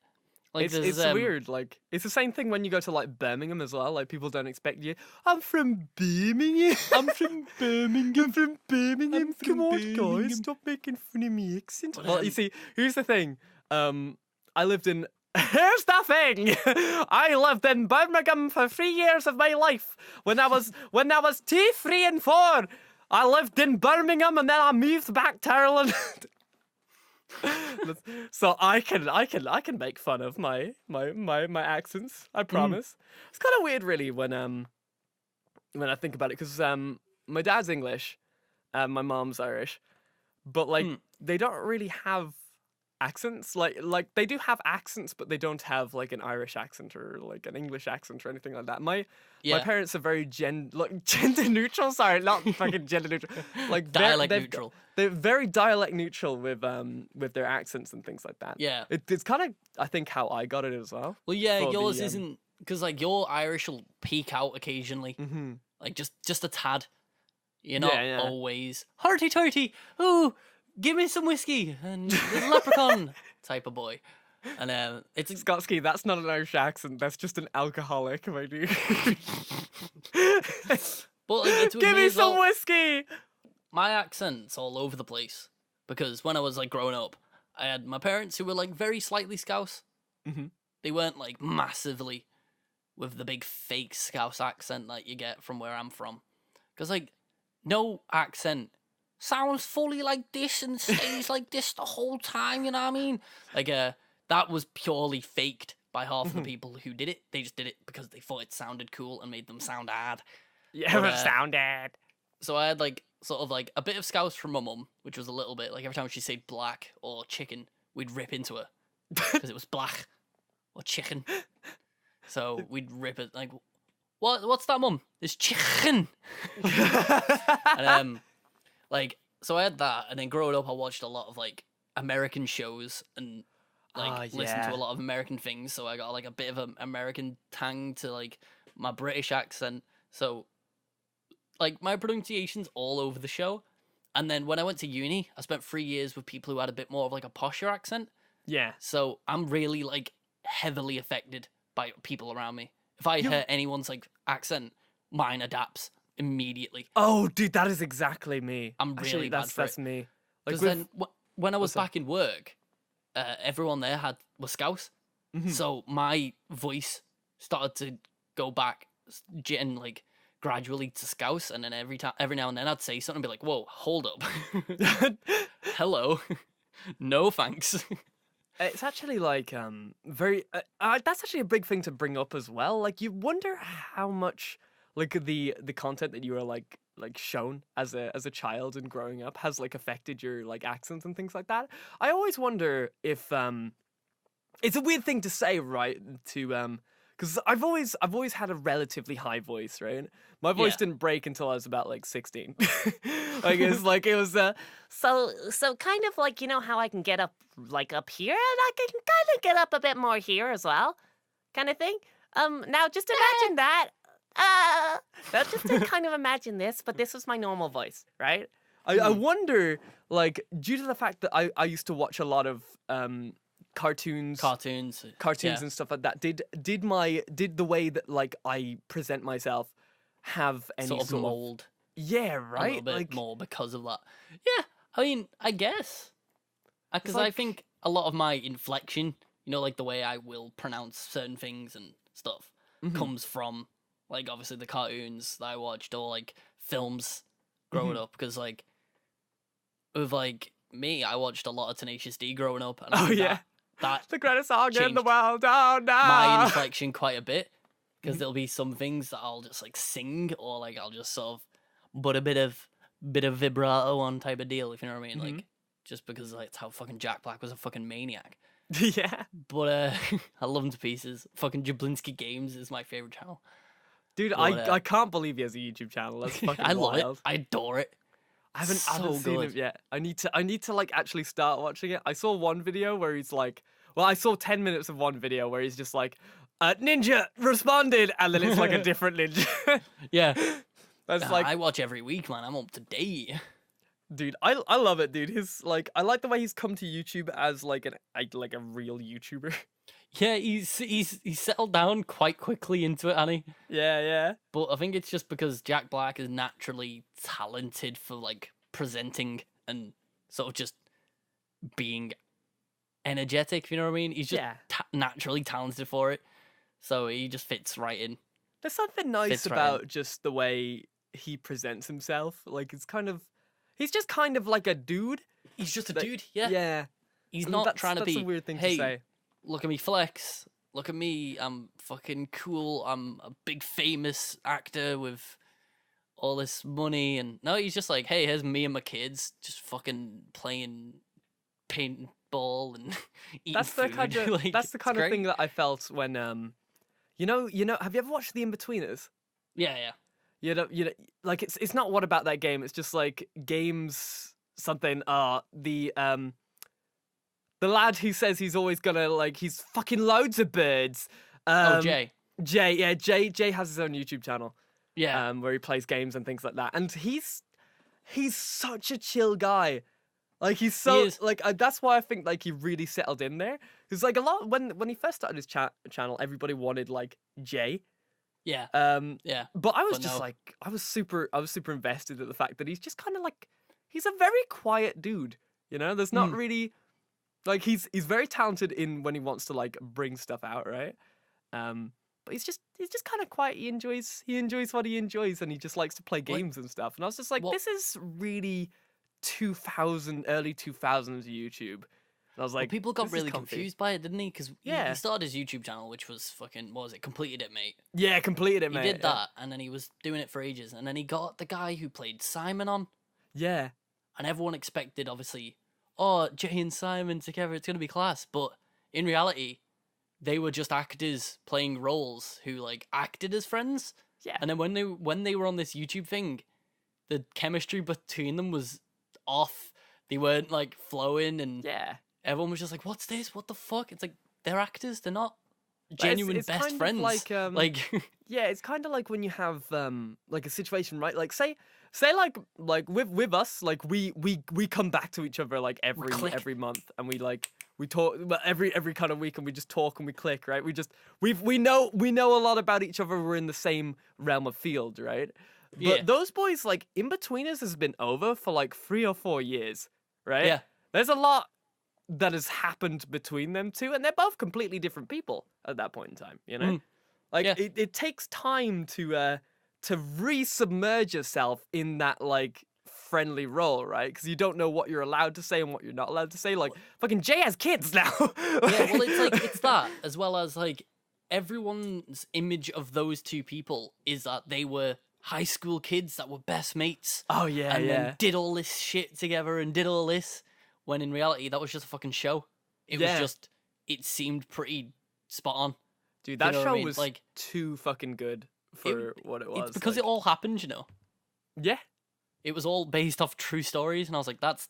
Like It's weird. Like it's the same thing when you go to like Birmingham as well. Like people don't expect you. I'm from Birmingham. I'm from Birmingham. I'm from Birmingham. I'm from Come on, Birmingham. guys, stop making fun of me accent. But, Well, you see, here's the thing. I lived in. Here's the thing. I lived in Birmingham for 3 years of my life. When I was 2, 3, and 4, I lived in Birmingham, and then I moved back to Ireland. So I can make fun of my accents. I promise. It's kind of weird, really, when I think about it, because my dad's English, my mom's Irish, but like they don't really have accents. Like they do have accents, but they don't have like an Irish accent or like an English accent or anything like that. My parents are very gender neutral. Sorry, not fucking gender neutral. Like dialect neutral. They're very dialect neutral with their accents and things like that. Yeah, it's kind of, I think, how I got it as well. Well, yeah, yours isn't, because like your Irish will peek out occasionally, like just a tad. You're not always hearty tarty. Ooh, give me some whiskey and little leprechaun type of boy. And it's Scottscy. That's not an Irish accent. That's just an alcoholic, my dude. But like, give me some whiskey. My accent's all over the place because when I was like growing up, I had my parents who were like very slightly Scouse. They weren't like massively with the big fake Scouse accent that you get from where I'm from. Because like no accent sounds fully like this and stays like this the whole time, you know what I mean? Like that was purely faked by half of the people who did it. They just did it because they thought it sounded cool and made them sound odd. Yeah, but, sounded. So I had like sort of like a bit of Scouse from my mum, which was a little bit like every time she'd say black or chicken, we'd rip into her because it was black or chicken. So we'd rip it like, what's that, mum? It's chicken. And like, so I had that, and then growing up, I watched a lot of like American shows and like listened to a lot of American things. So I got like a bit of an American tang to like my British accent. So like my pronunciation's all over the show. And then when I went to uni, I spent 3 years with people who had a bit more of like a posher accent. Yeah. So I'm really like heavily affected by people around me. If I hear anyone's like accent, mine adapts immediately. Oh, dude, that is exactly me. I'm really bad for that's me. Because then when I was back in work, everyone there was Scouse. So my voice started to go back and like gradually to Scouse, and then every now and then I'd say something and be like, whoa, hold up. Hello. No thanks. It's actually like very that's actually a big thing to bring up as well. Like you wonder how much like the content that you were like shown as a child and growing up has like affected your like accents and things like that. I always wonder if it's a weird thing to say, right? To because I've always had a relatively high voice, right? My voice didn't break until I was about like 16. it was so kind of like, you know how I can get up like up here, and I can kind of get up a bit more here as well, kind of thing. Now just imagine that. Now just to kind of imagine this, but this was my normal voice, right? I wonder, like, due to the fact that I used to watch a lot of cartoons and stuff like that. Did the way that like I present myself have any sort of mold? Yeah, right. A little bit like, more because of that. Yeah, I mean, I guess because I think a lot of my inflection, you know, like the way I will pronounce certain things and stuff, comes from like obviously the cartoons that I watched or like films growing up. Because like with like me, I watched a lot of Tenacious D growing up. And that the greatest song in the world. Oh no! My inflection quite a bit because there'll be some things that I'll just like sing or like I'll just sort of put a bit of vibrato on type of deal, if you know what I mean. Like just because like it's how fucking Jack Black was a fucking maniac. Yeah. But I love him to pieces. Fucking Jablinski Games is my favorite channel. Dude, I can't believe he has a YouTube channel. That's fucking I wild. love it. I adore it. I haven't seen it yet. I need to like actually start watching it. I saw one video where he's like, well, I saw 10 minutes of one video where he's just like, ninja responded, and then it's like a different ninja. Yeah. That's like I watch every week, man. I'm up to date. Dude, I love it, dude. His like I like the way he's come to YouTube as like a real YouTuber. Yeah, he's settled down quite quickly into it, Annie. Yeah. But I think it's just because Jack Black is naturally talented for like presenting and sort of just being energetic. If you know what I mean? He's just naturally talented for it, so he just fits right in. There's something nice about just the way he presents himself. Like he's just kind of like a dude. He's just a dude. Yeah. Yeah. He's not trying to be. That's a weird thing hey, to say. Look at me flex. Look at me. I'm fucking cool. I'm a big famous actor with all this money. And no, he's just like, hey, here's me and my kids just fucking playing paintball and eating That's food. the kind of like, that's the kind of great. thing that I felt when you know have you ever watched The In-Betweeners? Yeah. You know, like it's not what about that game. It's just like games something. The lad who says he's always gonna like he's fucking loads of birds. Jay. Jay has his own YouTube channel. Yeah. Where he plays games and things like that, and he's such a chill guy. Like he's so like that's why I think like he really settled in there. Because like a lot when he first started his channel, everybody wanted like Jay. Yeah. Yeah. But I was just like I was super invested at the fact that he's just kind of like he's a very quiet dude. You know, there's not really like he's very talented in when he wants to like bring stuff out, right? But he's just kind of quiet. He enjoys what he enjoys, and he just likes to play games and stuff. And I was just like, this is really early 2000s YouTube. And I was like, people got really confused by it, didn't he? Because he Yeah. started his YouTube channel, which was fucking, what was it? Completed It, Mate. Yeah, completed it, He mate. did that, and then he was doing it for ages, and then he got the guy who played Simon on, Yeah. and everyone expected, obviously, oh, Jay and Simon together, it's gonna be class. But in reality, they were just actors playing roles who like acted as friends. Yeah. And then when they were on this YouTube thing, the chemistry between them was off. They weren't like flowing, and Yeah. everyone was just like, "What's this? What the fuck?" It's like they're actors. They're not It's genuine kind best of friends. like, like Yeah, it's kind of like when you have like a situation, right? Like say like with us, like we come back to each other like every month, and we talk every kind of week, and we just talk and we click, right? We know a lot about each other. We're in the same realm of field, right? But those boys, like In-Betweeners has been over for like 3 or 4 years, right? Yeah. There's a lot that has happened between them two, and they're both completely different people at that point in time, you know? Like it takes time to resubmerge yourself in that like friendly role, right? Because you don't know what you're allowed to say and what you're not allowed to say. Like fucking Jay has kids now. Yeah, well, it's that as well as like everyone's image of those two people is that they were high school kids that were best mates. Oh yeah, and then did all this shit together and did all this, when in reality that was just a fucking show. It seemed pretty spot on. Dude, that show was like too fucking good for what it was. It's because like, it all happened, you know. Yeah. It was all based off true stories, and I was like, that's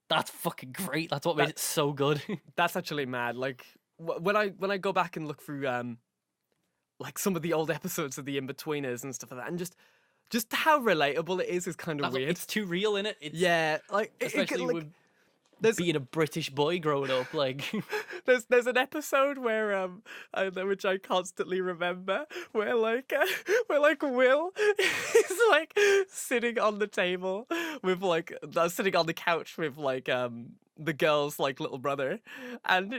fucking great. That's what made it so good. That's actually mad. Like when I go back and look through like some of the old episodes of the In-Betweeners and stuff like that, and just how relatable it is kind of weird. It's too real in it. Yeah, like especially like, with being a British boy growing up, like there's an episode where which I constantly remember where like Will is like sitting on the table with like sitting on the couch with like the girl's like little brother, and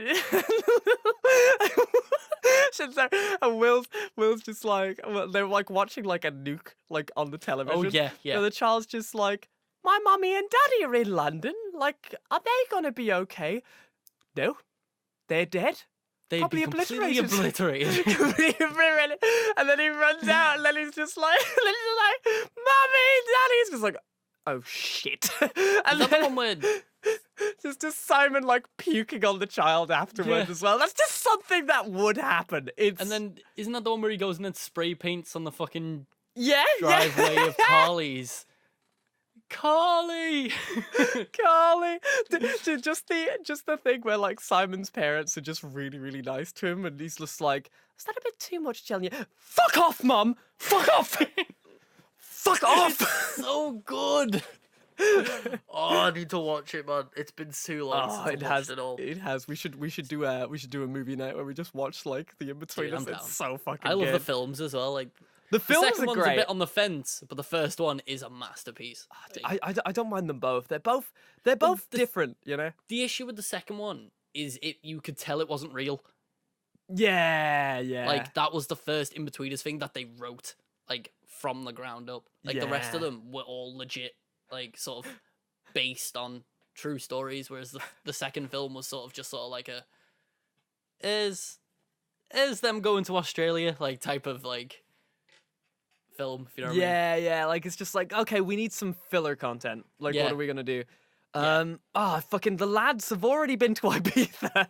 and Will's just like they're like watching like a nuke like on the television. Oh yeah. And the child's just like, my mommy and daddy are in London. Like, are they gonna be okay? No, they're dead. They'd Probably be completely obliterated. obliterated. And then he runs out, and then he's just like, mommy, daddy. He's just like, oh shit. And Is that the one where just Simon like puking on the child afterwards as well. That's just something that would happen. And then isn't that the one where he goes in and spray paints on the fucking driveway of Carly's? Carly. Just the thing where like Simon's parents are just really, really nice to him, and he's just like, is that a bit too much telling you? Fuck off, mum! Fuck off! Fuck off! So good. Oh, I need to watch it, man. It's been too long since I watched it all. It has. We should do a movie night where we just watch like the in-betweeners. I'm down. It's so fucking I love good. the films as well. Like The the films second are one's great. a bit on the fence, but the first one is a masterpiece. I don't mind them both. They're both different, you know. The issue with the second one is you could tell it wasn't real. Yeah. Like that was the first in-betweeners thing that they wrote like from the ground up. Like the rest of Yeah. them were all legit, like sort of based on true stories, whereas the second film was sort of like a is them going to Australia like type of like film, if you know what I mean. Yeah. Like it's just like, okay, we need some filler content. Like, Yeah. what are we gonna do? Fucking the lads have already been to Ibiza,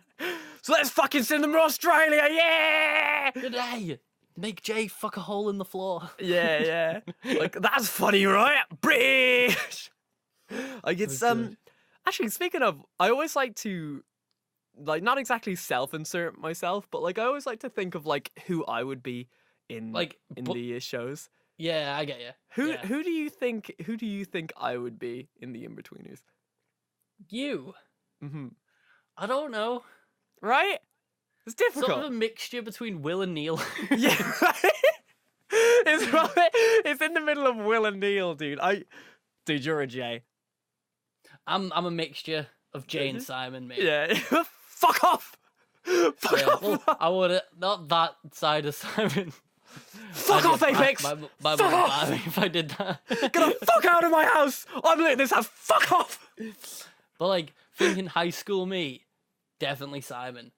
so let's fucking send them to Australia. Yeah. Good day. Make Jay fuck a hole in the floor. Yeah. Like that's funny, right? British. Like it's good. Actually, speaking of, I always like to like not exactly self-insert myself, but like I always like to think of like who I would be in Like, the shows. Yeah, I get you. Who do you think I would be in the In-Betweeners? You? Mm-hmm. I don't know. Right? It's difficult. Sort of a mixture between Will and Neil. Yeah, right? It's in the middle of Will and Neil, dude. Dude, you're a J. I'm a mixture of Jay and Simon, mate. Yeah. Fuck off! Fuck off! Well, I would not that side of Simon. Fuck off, Apex! My Fuck mum would off! buy me if I did that. Get the fuck out of my house! I'm letting this house. Fuck off! But like thinking high school me, definitely Simon.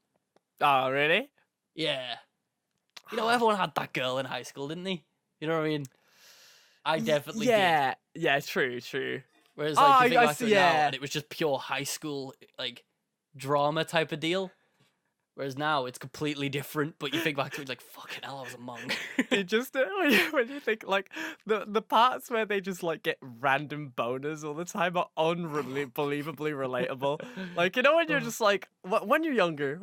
Oh, really? Yeah. You know, everyone had that girl in high school, didn't they? You know what I mean? I definitely did. Yeah, true. Whereas like you think I back to see, it now, yeah. and it was just pure high school like drama type of deal. Whereas now it's completely different, but you think back to it like, fucking hell, I was a monk. It just when you think like the parts where they just like get random boners all the time are unbelievably relatable. Like, you know, when you're just like when you're younger,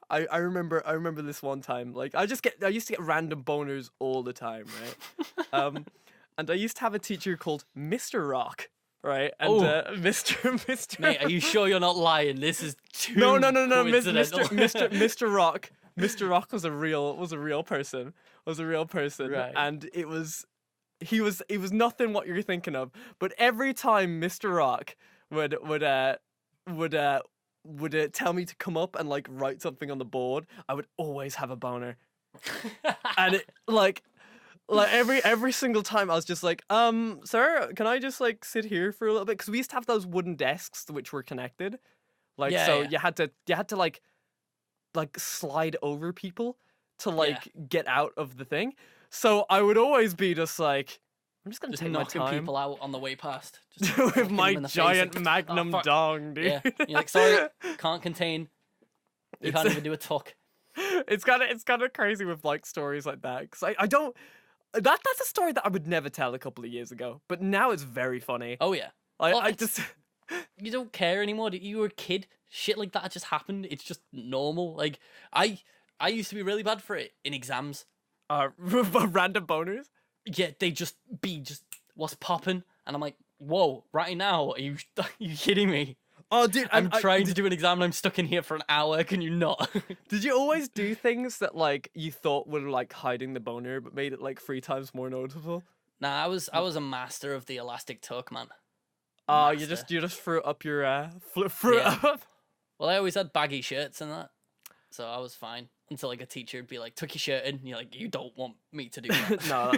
I remember this one time, like I used to get random boners all the time, right? And I used to have a teacher called Mr. Rock. Right, and Mr. Mate, are you sure you're not lying? This is too No, coincidental. Mr. Rock. Mr. Rock was a real person. Right. And he was nothing what you're thinking of. But every time Mr. Rock would tell me to come up and like write something on the board, I would always have a boner. And it like every single time I was just like, sir, can I just like sit here for a little bit? Because we used to have those wooden desks which were connected. Like, Yeah. you had to like slide over people to like get out of the thing. So I would always be just like, I'm just gonna Just take my knocking time people out on the way past. Just with knocking my them in the face giant and- magnum fuck. dong, dude. Yeah, you're like, sorry, can't contain. You It's- can't even do a tuck. It's kind of crazy with like stories like that, because I don't. That's a story that I would never tell a couple of years ago, but now it's very funny. Oh yeah, I well, just you don't care anymore. You were a kid. Shit like that just happened. It's just normal. Like I used to be really bad for it in exams. random boners. Yeah, they just what's popping, and I'm like, whoa, right now? Are you kidding me? Oh, dude, I'm trying to do an exam and I'm stuck in here for an hour. Can you not? Did you always do things that like you thought were like hiding the boner, but made it like 3 times more noticeable? Nah, I was a master of the elastic tuck, man. Oh, you Master. just threw it up your threw Yeah. it up. Well, I always had baggy shirts and that, so I was fine. Until like a teacher would be like, "Tuck your shirt in." And you're like, "You don't want me to do that." No,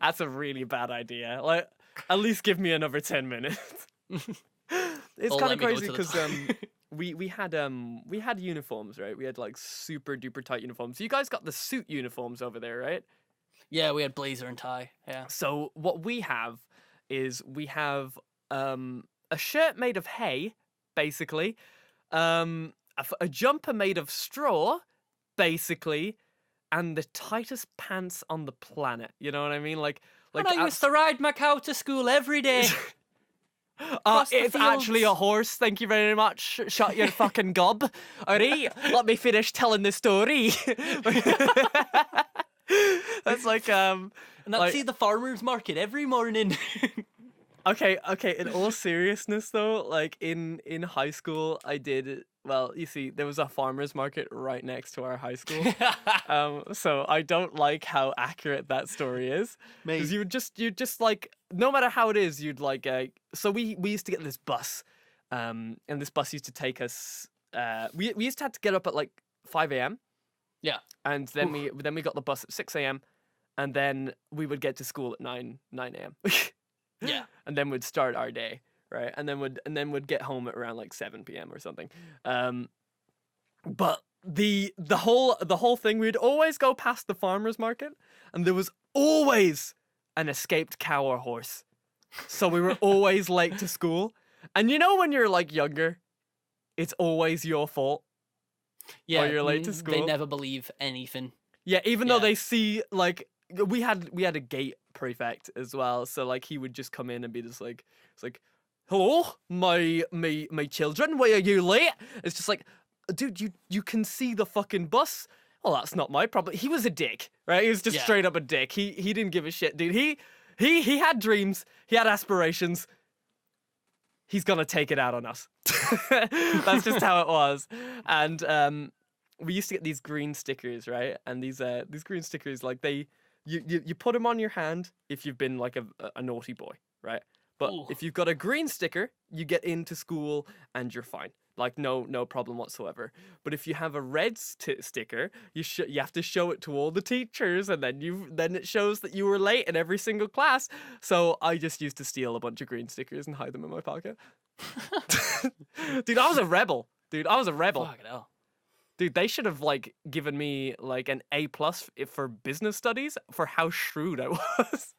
that's a really bad idea. Like, at least give me another 10 minutes. It's Or kind let of me go crazy to the because toilet. we had uniforms, right? We had like super duper tight uniforms. You guys got the suit uniforms over there, right? Yeah, we had blazer and tie. Yeah. So what we have is a shirt made of hay, basically, a jumper made of straw, basically, and the tightest pants on the planet. You know what I mean? Like And I used to ride my cow to school every day. Across the it's actually a fields. horse. Thank you very much. Shut your fucking gob. Alright, let me finish telling the story. That's like And I'd like- see the farmer's market every morning. Okay. In all seriousness, though, like in high school, I did well. You see, there was a farmers market right next to our high school. So I don't like how accurate that story is, because Mate. you just like, no matter how it is, you'd like. So we used to get this bus, and this bus used to take us. We used to have to get up at like 5 a.m. Yeah. and then we got the bus at 6 a.m. and then we would get to school at 9 a.m. Yeah. And then we'd start our day, right? And then would get home at around like 7 p.m. or something. But the whole thing, we'd always go past the farmers market, and there was always an escaped cow or horse. So we were always late to school. And you know when you're like younger, it's always your fault. Yeah. Or you're late to school. They never believe anything. Yeah, even though Yeah. they see, like, we had a gate prefect as well, so like he would just come in and be just like, it's like, hello, my children, why are you late? It's just like, dude, you can see the fucking bus. Well, that's not my problem. He was a dick, right? He was just Yeah. straight up a dick. He didn't give a shit, dude. He had dreams. He had aspirations. He's gonna take it out on us. That's just how it was. And we used to get these green stickers, right? And these green stickers, like you put them on your hand if you've been like a naughty boy, right? But Ooh. if you've got a green sticker, you get into school and you're fine. Like no problem whatsoever. But if you have a red sticker, you have to show it to all the teachers, and then it shows that you were late in every single class. So I just used to steal a bunch of green stickers and hide them in my pocket. Dude, I was a rebel. Fucking hell. Dude, they should have like given me like an A+ for business studies for how shrewd I was.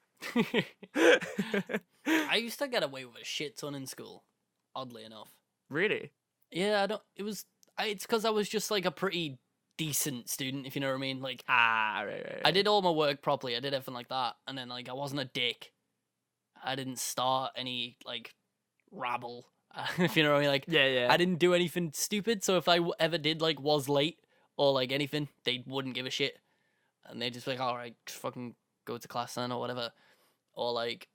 I used to get away with a shit ton in school, oddly enough. Really? Yeah, it's because I was just like a pretty decent student, if you know what I mean. Like, Right. I did all my work properly, I did everything like that, and then like I wasn't a dick. I didn't start any like rabble, if you know what I mean. Like, Yeah. I didn't do anything stupid, so if I ever did like was late or like anything, they wouldn't give a shit, and they'd just be like, all right, just fucking go to class then or whatever. Or like,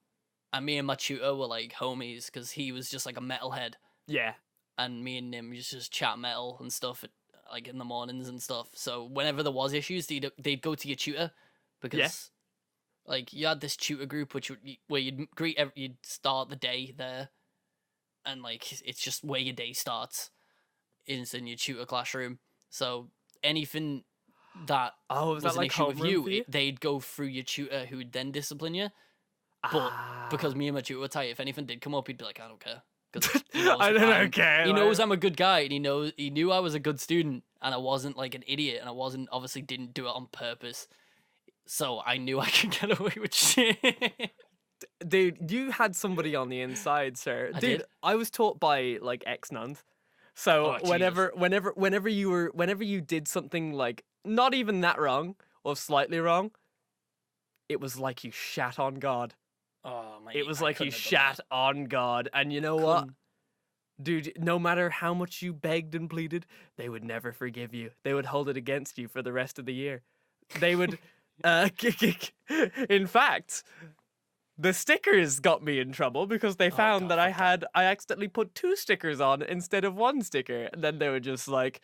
and me and my tutor were like homies because he was just like a metalhead. Yeah. And me and him used to just chat metal and stuff like in the mornings and stuff. So whenever there was issues, they'd go to your tutor because like you had this tutor group where you'd start the day there, and like it's just where your day starts is in your tutor classroom. So anything that was that an like issue with homeroom for you? they'd go through your tutor who would then discipline you. But because me and my tutor were tight, if anything did come up, he'd be like, I don't care. I don't care. He knows I'm a good guy, and he knew I was a good student, and I wasn't like an idiot, and I obviously didn't do it on purpose. So I knew I could get away with shit. Dude, you had somebody on the inside, sir. I Dude, did? I was taught by like ex-nuns. So Oh, whenever you did something like not even that wrong or slightly wrong, it was like you shat on God. Oh my! It was like you shat on God. And you know what? Dude, no matter how much you begged and pleaded, they would never forgive you. They would hold it against you for the rest of the year. They would, in fact, the stickers got me in trouble because they found God, that I accidentally put 2 stickers on instead of 1 sticker. And then they were just like,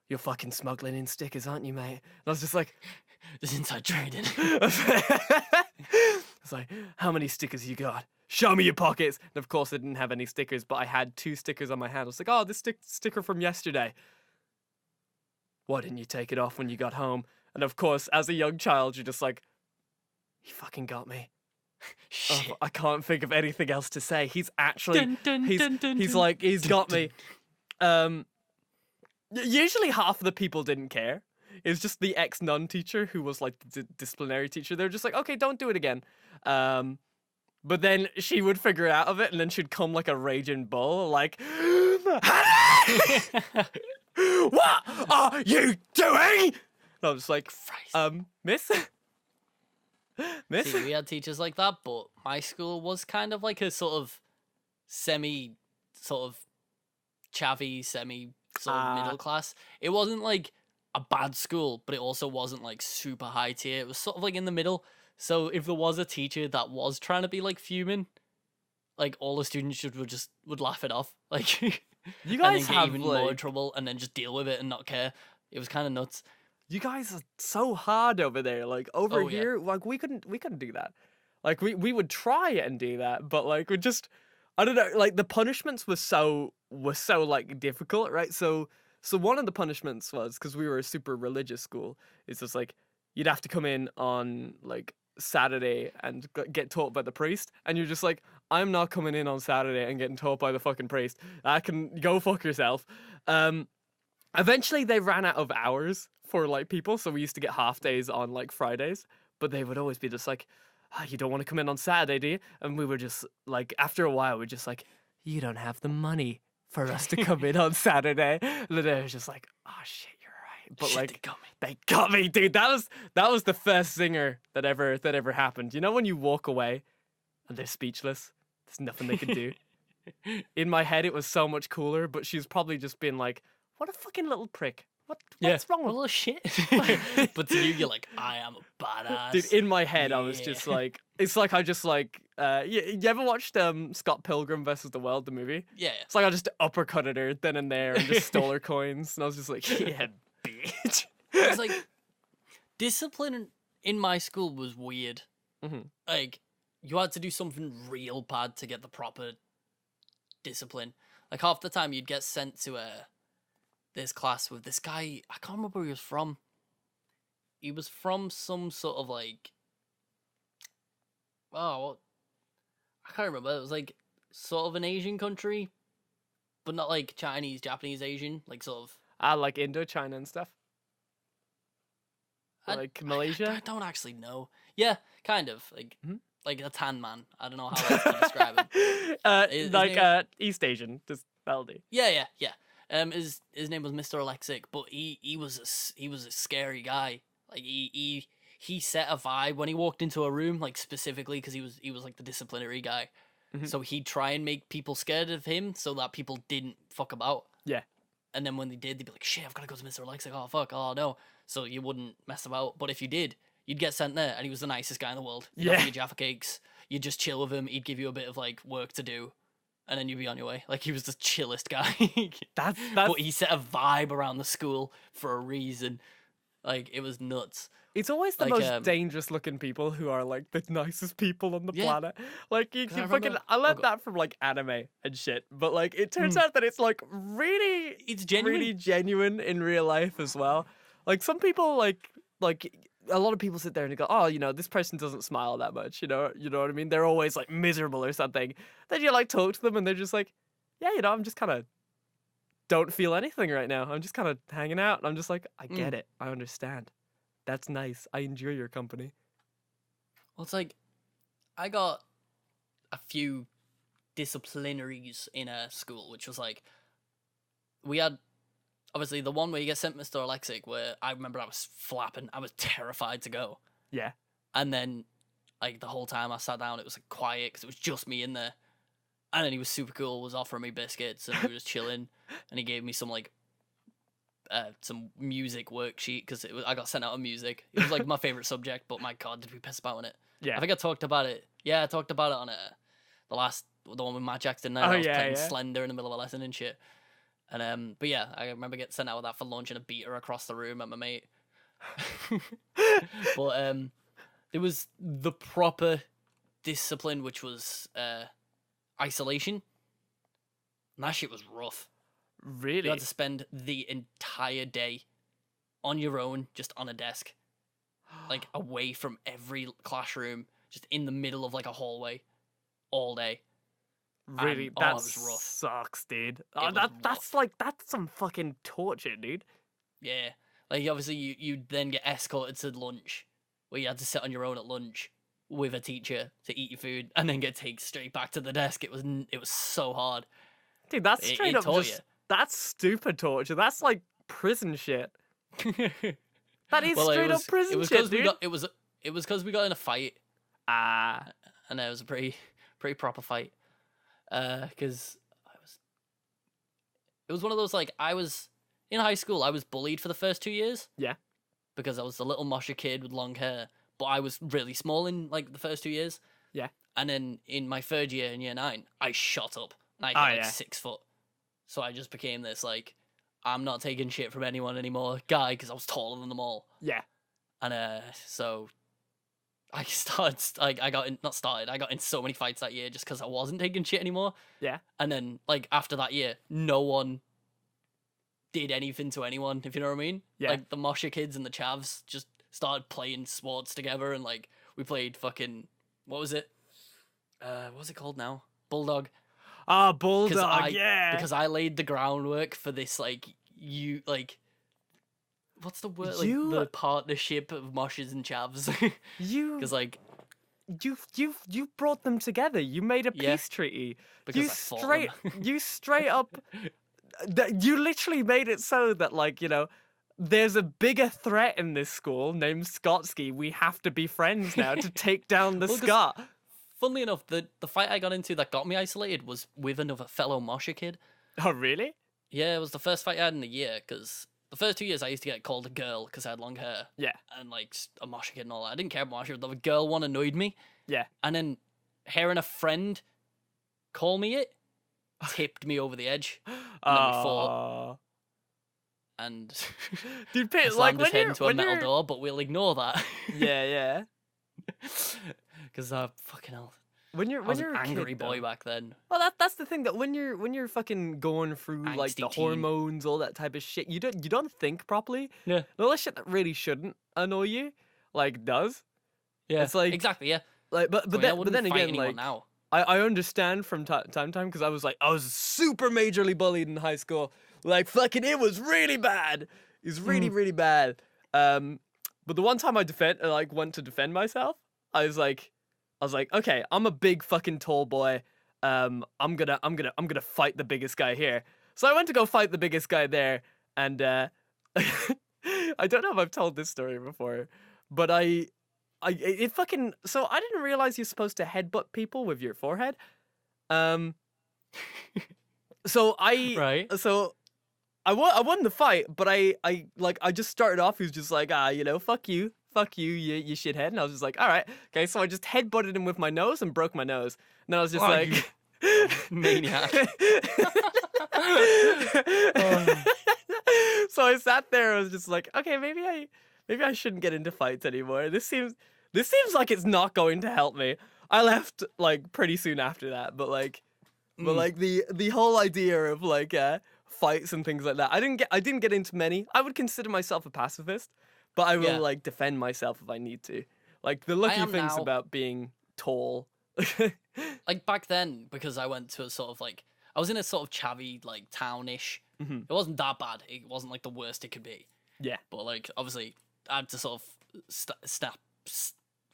you're fucking smuggling in stickers, aren't you, mate? And I was just like, There's inside trading. It's like, how many stickers you got? Show me your pockets. And of course, I didn't have any stickers, but I had 2 stickers on my hand. I was like, oh, this sticker from yesterday. Why didn't you take it off when you got home? And of course, as a young child, you're just like, he fucking got me. Shit. Oh, I can't think of anything else to say. He's actually, Dun, dun, he's dun, dun, like, he's got dun, me. Usually half of the people didn't care. It was just the ex-nun teacher who was like the disciplinary teacher. They were just like, okay, don't do it again. But then she would figure out of it, and then she'd come like a raging bull, like, what are you doing? And I was like, miss? Miss? See, we had teachers like that, but my school was kind of like a sort of chavvy, middle class. It wasn't like a bad school, but it also wasn't like super high tier. It was sort of like in the middle. So if there was a teacher that was trying to be like fuming, like all the students would laugh it off, like You and guys then get have even more like, trouble, and then just deal with it and not care. It was kind of nuts. you guys are so hard over there. Like over Oh, yeah. here, like we couldn't do that. Like we would try and do that, but like we just, I don't know. Like the punishments were so like difficult, right? So one of the punishments was, because we were a super religious school, is just like you'd have to come in on like Saturday and get taught by the priest, and you're just like, I'm not coming in on Saturday and getting taught by the fucking priest. I can go fuck yourself. Eventually they ran out of hours for like people, so we used to get half days on like Fridays, but they would always be just like, you don't want to come in on Saturday, do you? And we were just like, after a while, we're just like, you don't have the money for us to come in on Saturday. And then it was just like, oh shit, you're right. But Shit, like, they got me. dude. That was the first zinger that ever happened. You know when you walk away and they're speechless? There's nothing they can do. In my head, it was so much cooler, but she's probably just been like, what a fucking little prick. What's wrong A with little shit. But to you, you're like, I am a badass. Dude, in my head, I was Yeah. just like, it's like I just like, you ever watched Scott Pilgrim versus the World, the movie? Yeah. It's like I just uppercutted her then and there and just stole her coins, and I was just like, yeah, bitch. It's like discipline in my school was weird. Mhm. Like you had to do something real bad to get the proper discipline. Like half the time you'd get sent to this class with this guy. I can't remember where he was from. He was from some sort of like, I can't remember. It was like sort of an Asian country, but not like Chinese, Japanese, Asian. Like sort of. Like Indochina and stuff. Like Malaysia. I don't actually know. Yeah, kind of like Mhm. like a tan man. I don't know how else to describe him. His Like name- East Asian, just LD. Yeah. His name was Mr. Alexic, but he was a scary guy. Like he set a vibe when he walked into a room, like specifically because he was like the disciplinary guy. Mhm. So he'd try and make people scared of him so that people didn't fuck about. Yeah. And then when they did, they'd be like, shit, I've got to go to Mr. Alexic. Oh, fuck. Oh, no. So you wouldn't mess about. But if you did, you'd get sent there, and he was the nicest guy in the world. You'd Yeah. offer you Jaffa cakes. You'd just chill with him. He'd give you a bit of, like, work to do, and then you'd be on your way. Like, he was the chillest guy. That's But he set a vibe around the school for a reason. Like, it was nuts. It's always the Like, most dangerous looking people who are like the nicest people on the Yeah. planet. Like you 'Cause I can fucking, remember- I learned go- that from like anime and shit. But like it turns out that it's like really, It's genuine. really genuine in real life as well. Like some people like a lot of people sit there and they go, oh, you know, this person doesn't smile that much. You know what I mean? They're always like miserable or something. Then you like talk to them and they're just like, yeah, you know, I'm just kind of don't feel anything right now. I'm just kind of hanging out. And I'm just like, I get it. I understand. That's nice. I enjoy your company. Well, it's like, I got a few disciplinaries in a school, which was like, we had, obviously, the one where you get sent Mr. Alexic, where I remember I was flapping. I was terrified to go. Yeah. And then, like, the whole time I sat down, it was like quiet because it was just me in there. And then he was super cool, was offering me biscuits, and we were just chilling. And he gave me some, like, some music worksheet because I got sent out of music. It was like my favorite subject, but my god, did we piss about in it? Yeah. I think I talked about it. Yeah, I talked about it on the one with Matt Jackson. Now I was playing Slender in the middle of a lesson and shit. And but yeah, I remember getting sent out with that for lunch and a beater across the room at my mate. But there was the proper discipline, which was isolation. And that shit was rough. Really? You had to spend the entire day on your own, just on a desk, like away from every classroom, just in the middle of like a hallway, all day. Really? It That was rough. sucks, dude. was That's some fucking torture, dude. Yeah, like obviously you then get escorted to lunch, where you had to sit on your own at lunch with a teacher to eat your food, and then get taken straight back to the desk. It was so hard. Dude, that's It straight up taught just, that's stupid torture. That's like prison shit. That is straight up prison shit, dude. It was because we got in a fight, and it was a pretty proper fight. Because it was one of those, like, I was in high school. I was bullied for the first 2 years. Yeah. Because I was a little mosher kid with long hair, but I was really small in like the first 2 years. Yeah. And then in my third year, in year 9, I shot up. And I hit like 6 foot. So I just became this, like, I'm not taking shit from anyone anymore guy, because I was taller than them all. Yeah. And so I got in so many fights that year just because I wasn't taking shit anymore. Yeah. And then, like, after that year, no one did anything to anyone, if you know what I mean. Yeah. Like, the Mosher kids and the Chavs just started playing sports together, and, like, we played fucking, what was it? What's it called now? Bulldog. Ah, Bulldog, yeah. Because I laid the groundwork for this, like, what's the word? Like, the partnership of Moshes and Chavs. Because, like, you brought them together. You made a peace treaty. Because You straight up, you literally made it so that, like, you know, there's a bigger threat in this school named Scottscy. We have to be friends now to take down the Scott. Funnily enough, the fight I got into that got me isolated was with another fellow Mosher kid. Oh, really? Yeah, it was the first fight I had in a year, because the first 2 years I used to get called a girl because I had long hair. Yeah. And, like, a Mosher kid and all that. I didn't care about Mosher, the girl one annoyed me. Yeah. And then hearing a friend call me it tipped me over the edge. And then we fought. And dude, I like, slammed his head into a metal door, but we'll ignore that. Yeah. Because fucking hell. When you're I was an an angry kid, boy though. back then. Well, that's the thing, that when you're fucking going through like the Angsty teen. hormones, all that type of shit, you don't think properly. Yeah. All that shit that really shouldn't annoy you, like, does. Yeah. It's like, exactly, yeah. like, but then fight again, anyone like, now. I understand from time to time, because I was super majorly bullied in high school. Like, fucking, it was really bad. It was really really bad. But the one time I went to defend myself, I was like, okay, I'm a big fucking tall boy. I'm gonna fight the biggest guy here. So I went to go fight the biggest guy there, and I don't know if I've told this story before, but so I didn't realize you're supposed to headbutt people with your forehead. So I won the fight, but I just started off. He was just like, you know, fuck you, you shithead. And I was just like, all right, okay. So I just headbutted him with my nose and broke my nose. And I was just like, maniac. So I sat there. I was just like, okay, maybe I shouldn't get into fights anymore. This seems like it's not going to help me. I left like pretty soon after that, but the whole idea of like fights and things like that, I didn't get into many. I would consider myself a pacifist, but I will like defend myself if I need to. Like, the lucky things about being tall. Like, back then, because I went to I was in a sort of chavvy, like, townish. Mm-hmm. It wasn't that bad. It wasn't like the worst it could be. Yeah. But, like, obviously, I had to sort of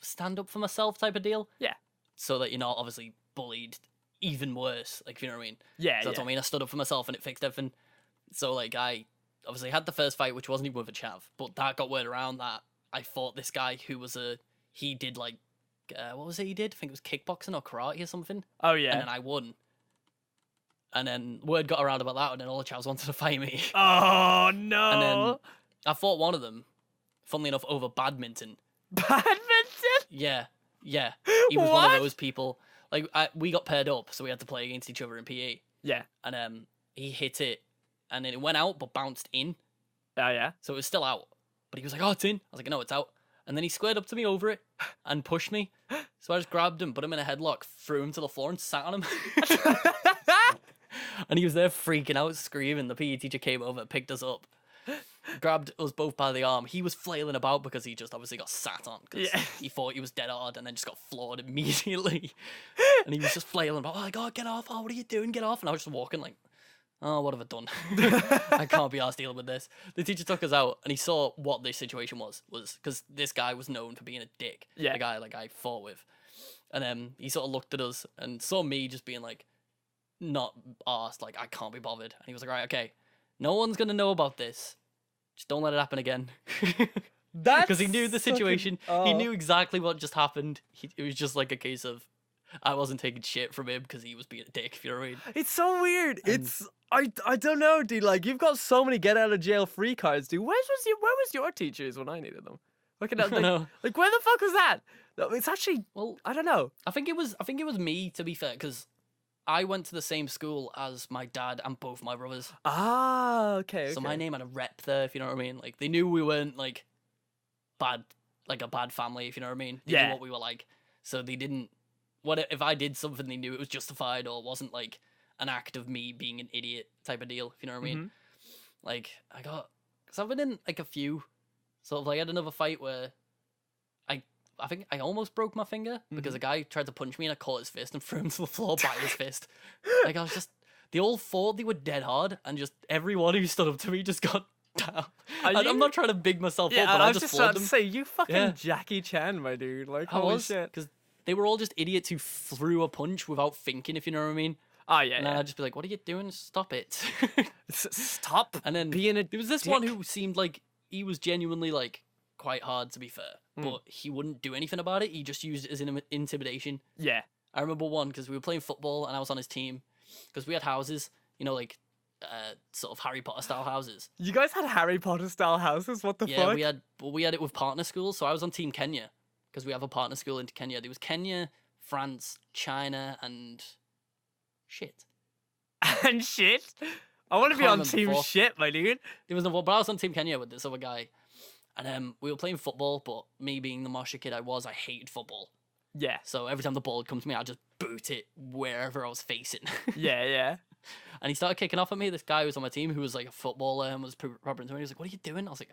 stand up for myself type of deal. Yeah. So that you're not obviously bullied even worse. Like, you know what I mean? Yeah. So that's what I mean. I stood up for myself and it fixed everything. So, like, I obviously had the first fight, which wasn't even with a chav, but that got word around that I fought this guy who was he did, like, what was it he did? I think it was kickboxing or karate or something. Oh, yeah. And then I won. And then word got around about that, and then all the chavs wanted to fight me. Oh, no. And then I fought one of them, funnily enough, over badminton. Badminton? Yeah. He was one of those people. Like, we got paired up, so we had to play against each other in PE. Yeah. And he hit it, and then it went out, but bounced in. Oh, yeah. So it was still out. But he was like, oh, it's in. I was like, no, it's out. And then he squared up to me over it and pushed me. So I just grabbed him, put him in a headlock, threw him to the floor, and sat on him. And he was there freaking out, screaming. The PE teacher came over, picked us up, grabbed us both by the arm. He was flailing about because he just obviously got sat on. Because he thought he was dead hard and then just got floored immediately. And he was just flailing about, oh my God, get off. Oh, what are you doing? Get off. And I was just walking like, oh, what have I done? I can't be arsed dealing with this. The teacher took us out and he saw what this situation was because this guy was known for being a dick. Yeah. The guy like I fought with. And he sort of looked at us and saw me just being like, not arsed, like, I can't be bothered. And he was like, right, okay, no one's going to know about this. Just don't let it happen again. Because he knew the situation. He knew exactly what just happened. It was just like a case of, I wasn't taking shit from him because he was being a dick, if you know what I mean. It's so weird. I don't know, dude. Like, you've got so many get out of jail free cards, dude. Where was your teachers when I needed them? Like, I know. like where the fuck was that? No, it's actually, Well, I don't know. I think it was me, to be fair, because I went to the same school as my dad and both my brothers. Ah, okay. So my name had a rep there, if you know what I mean. Like, they knew we weren't like bad, like a bad family, if you know what I mean. They Yeah. knew what we were like, so they didn't. What if I did something they knew it was justified or wasn't like an act of me being an idiot type of deal, if you know what I mean. Mhm. Like, because I've been in like a few, sort of like I had another fight where I think I almost broke my finger because a guy tried to punch me and I caught his fist and threw him to the floor by his fist. Like, I was just, they all thought they were dead hard and just everyone who stood up to me just got down. I'm not trying to big myself up, but I I was just just floored about to them. say, you fucking Yeah. Jackie Chan, my dude. Like, I holy was, shit. because they were all just idiots who threw a punch without thinking, if you know what I mean. Oh, yeah, And then I'd just be like, what are you doing? Stop it. Stop And then being a there was this dick. one who seemed like he was genuinely like quite hard, to be fair, but he wouldn't do anything about it. He just used it as an intimidation. Yeah. I remember one because we were playing football and I was on his team because we had houses, you know, like sort of Harry Potter style houses. You guys had Harry Potter style houses? What the Yeah, fuck? we had it with partner schools. So I was on Team Kenya because we have a partner school in Kenya. There was Kenya, France, China, and shit. And shit. I want to be Can't on remember team before. shit, my dude. There was no, but I was on Team Kenya with this other guy, and we were playing football. But me being the Mosher kid I hated football. Yeah. So every time the ball would come to me, I'd just boot it wherever I was facing. Yeah, yeah. And he started kicking off at me. This guy who was on my team who was like a footballer and was proper into it. He was like, "What are you doing?" I was like,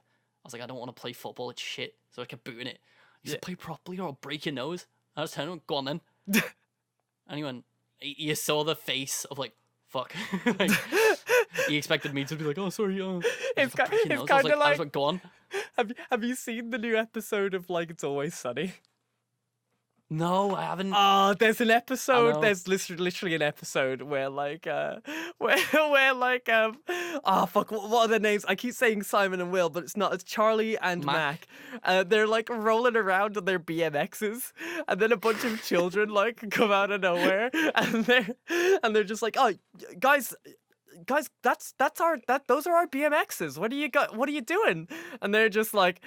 "I don't want to play football. It's shit." So I kept booting it. He said, "Play properly or I'll break your nose." I was telling him, "Go on then." And he went. You saw the face of like, "Fuck." Like, he expected me to be like, "Oh, sorry." It's kind I of was like, like, "Go on." have you seen the new episode of Like It's Always Sunny? No, I haven't. Oh, there's an episode. know. There's literally an episode where like where like oh fuck, what are their names? I keep saying Simon and Will, but it's not. It's Charlie and Mac. They're like rolling around on their BMXs, and then a bunch of children like come out of nowhere, and they're just like, oh, guys, those are our BMXs. What are you doing? And they're just like,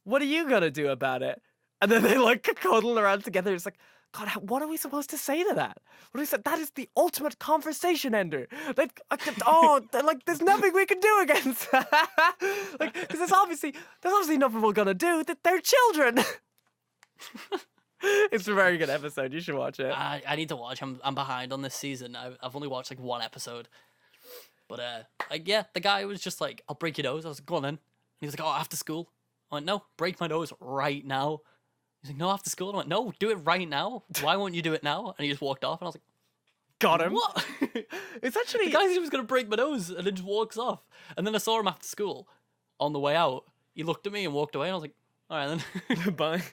what are you gonna do about it? And then they like cuddle around together. It's like, God, what are we supposed to say to that? What do we say? That is the ultimate conversation ender. Like, like there's nothing we can do against that. Like, because there's obviously nothing we're gonna do. That they're children. It's a very good episode. You should watch it. I need to watch. I'm behind on this season. I've only watched like one episode. But like, yeah, the guy was just like, "I'll break your nose." I was like, "Go on then." And he was like, "Oh, after school." I went, "No, break my nose right now." He's like, "No, after school." I went, "No, do it right now. Why won't you do it now?" And he just walked off, and I was like, Got him. "What?" It's actually The guy said he was gonna break my nose, and then just walks off. And then I saw him after school, on the way out. He looked at me and walked away, and I was like, "All right then." Bye.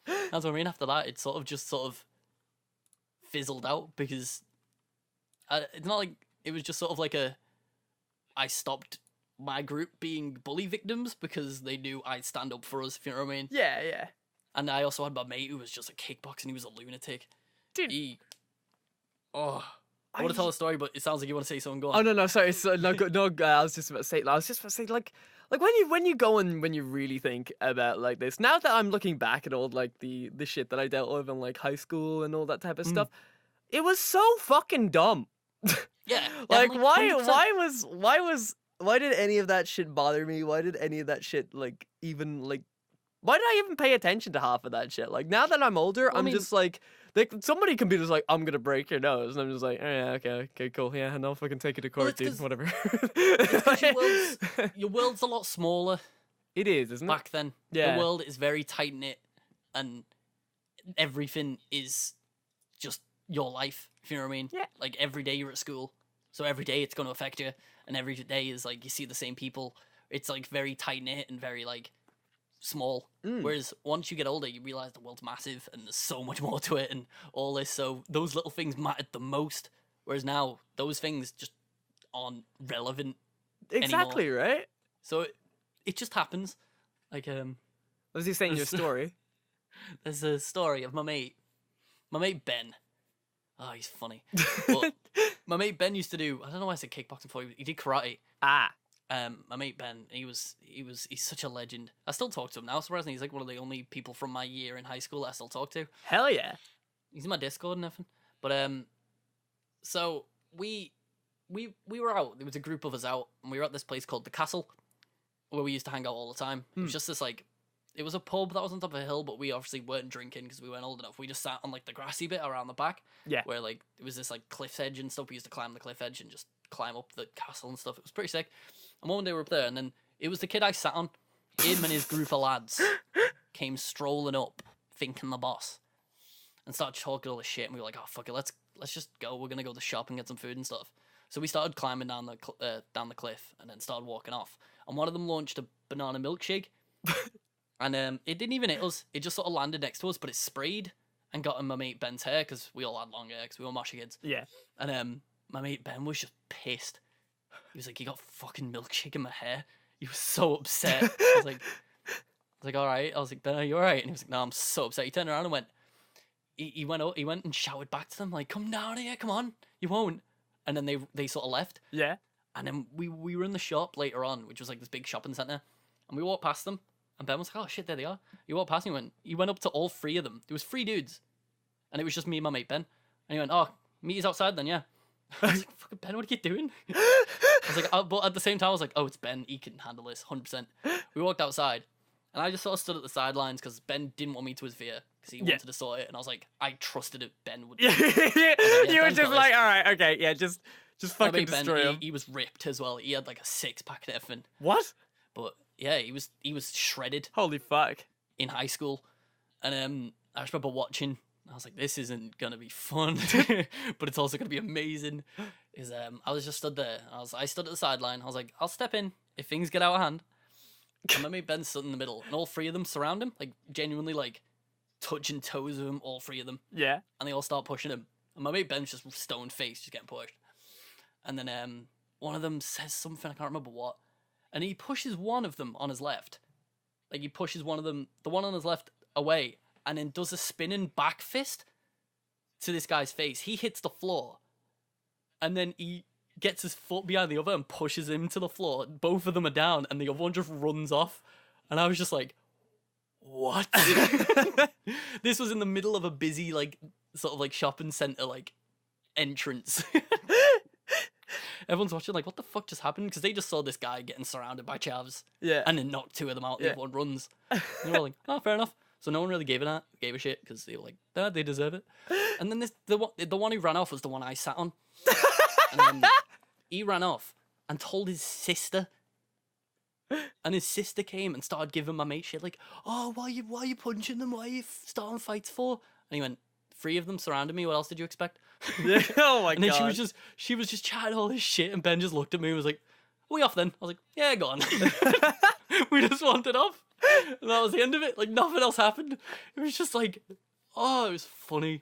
That's what I mean. After that, it sort of fizzled out because it's not like it was just sort of like I stopped my group being bully victims because they knew I'd stand up for us, if you know what I mean. Yeah, yeah. And I also had my mate who was just a kickboxer and he was a lunatic. Dude. I want to tell a story, but it sounds like you want to say something. Go on. Oh no, sorry. So, no, I was just about to say, like when you go and when you really think about like this. Now that I'm looking back at all like the shit that I dealt with in like high school and all that type of stuff, it was so fucking dumb. Yeah. Like definitely, 100%. why did any of that shit bother me? Why did any of that shit like even like? Why did I even pay attention to half of that shit? Like now that I'm older, Well, I mean, just like somebody can be just like, "I'm gonna break your nose," and I'm just like, "Oh, yeah, okay, cool, yeah, no, if I can take you to court, dude, whatever." It's 'cause your world's a lot smaller It is, isn't it? back then. Yeah. The world is very tight knit, and everything is just your life. If you know what I mean? Yeah. Like every day you're at school, so every day it's going to affect you, and every day is like you see the same people. It's like very tight knit and very like small. Whereas once you get older, you realize the world's massive and there's so much more to it and all this. So those little things mattered the most. Whereas now those things just aren't relevant Exactly, anymore. right? So it just happens. Like Was he saying your story? there's a story of my mate Ben. Oh, he's funny. But my mate Ben used to do, I don't know why I said kickboxing before, he did karate. Ah. my mate Ben, he's such a legend. I still talk to him now. Surprisingly, he's like one of the only people from my year in high school that I still talk to. Hell yeah. He's in my Discord and everything. But so we were out. There was a group of us out, and we were at this place called the Castle, where we used to hang out all the time. It was just this like, it was a pub that was on top of a hill, but we obviously weren't drinking because we weren't old enough. We just sat on like the grassy bit around the back, where like it was this like cliff's edge and stuff. We used to climb the cliff edge and just climb up the castle and stuff. It was pretty sick. And one day we were up there, and then it was the kid I sat on. Him and his group of lads came strolling up, thinking the boss, and started talking all this shit. And we were like, "Oh fuck it, let's just go. We're gonna go to the shop and get some food and stuff." So we started climbing down the cliff, and then started walking off. And one of them launched a banana milkshake, and it didn't even hit us. It just sort of landed next to us, but it sprayed and got in my mate Ben's hair because we all had long hair because we were moshy kids. Yeah. And my mate Ben was just pissed. He was like, "You got fucking milkshake in my hair." He was so upset. I was like, "All right." I was like, "Ben, are you all right?" And he was like, "No, I'm so upset." He turned around and went. He went and shouted back to them like, "Come down here, come on, you won't." And then they sort of left. Yeah. And then we were in the shop later on, which was like this big shopping centre, and we walked past them, and Ben was like, "Oh shit, there they are." He walked past and he went up to all three of them. There was 3 dudes, and it was just me and my mate Ben. And he went, "Oh, meet us outside then, yeah." I was like, "Fucking Ben, what are you doing?" I was like, but at the same time, I was like, "Oh, it's Ben. He can handle this, 100%." We walked outside, and I just sort of stood at the sidelines because Ben didn't want me to interfere because he wanted to sort it, and I was like, I trusted it. Ben would. Yeah. You were just like, all right, okay, yeah, just fucking Ben, destroy him. he was ripped as well. He had like a 6-pack and everything. What? But yeah, he was shredded Holy fuck. in high school, and I just remember watching. I was like, this isn't gonna be fun, but it's also gonna be amazing. I was just stood there. I stood at the sideline. I was like, I'll step in if things get out of hand. And my mate Ben stood in the middle, and all 3 of them surround him, like genuinely like touching toes of him, all 3 of them. Yeah. And they all start pushing him. And my mate Ben's just stone faced, just getting pushed. And then one of them says something, I can't remember what. And he pushes one of them on his left. Like he pushes one of them, the one on his left, away, and then does a spinning back fist to this guy's face. He hits the floor. And then he gets his foot behind the other and pushes him to the floor. Both of them are down, and the other one just runs off. And I was just like, what? This was in the middle of a busy, like, sort of like shopping centre, like, entrance. Everyone's watching, like, what the fuck just happened? Because they just saw this guy getting surrounded by chavs. Yeah. And then knocked 2 of them out, the other one runs. And they were like, oh, fair enough. So no one really gave a shit, because they were like, nah, they deserve it. And then the one who ran off was the one I sat on. And he ran off and told his sister. And his sister came and started giving my mate shit, like, oh, why are you punching them? Why are you starting fights for? And he went, 3 of them surrounded me. What else did you expect? Oh my god. And then she was just chatting all this shit, and Ben just looked at me and was like, are we off then? I was like, yeah, go on. We just wanted off. And that was the end of it. Like, nothing else happened. It was just like, oh, it was funny.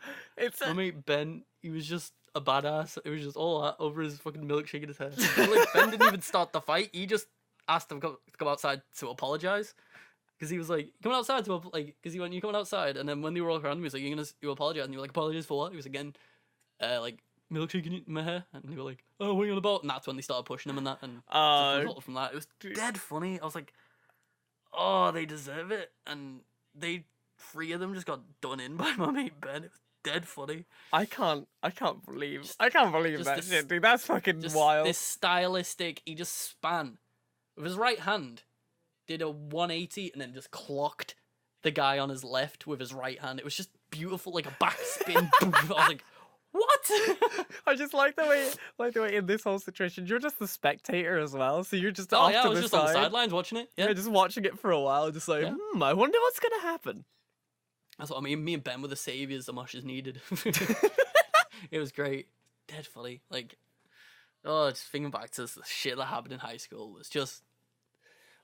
My mate Ben, he was just a badass. It was just all that over his fucking milkshake in his hair. Like, Ben didn't even start the fight. He just asked him to come outside to apologize. Because he was like, coming outside to, like, because he went, you coming outside? And then when they were all around him, he was like, you apologize? And you were like, apologize for what? He was again, like, milkshake in my hair. And they were like, oh, what are you on about? And that's when they started pushing him and that. And from that, it was dead funny. I was like, oh, they deserve it. And 3 of them just got done in by my mate Ben. It was dead funny. I can't believe that shit, dude. That's fucking wild. This stylistic, he just span with his right hand, did a 180 and then just clocked the guy on his left with his right hand. It was just beautiful, like a back spin. I was like, what? I just like the way in this whole situation you're just the spectator as well. So you're just off I to was the just side. on the sidelines watching it. Yeah, You're just watching it for a while, just like, I wonder what's gonna happen. That's what I mean. Me and Ben were the saviors the mush is needed. It was great. Dead funny. Like, oh, just thinking back to the shit that happened in high school. It's just,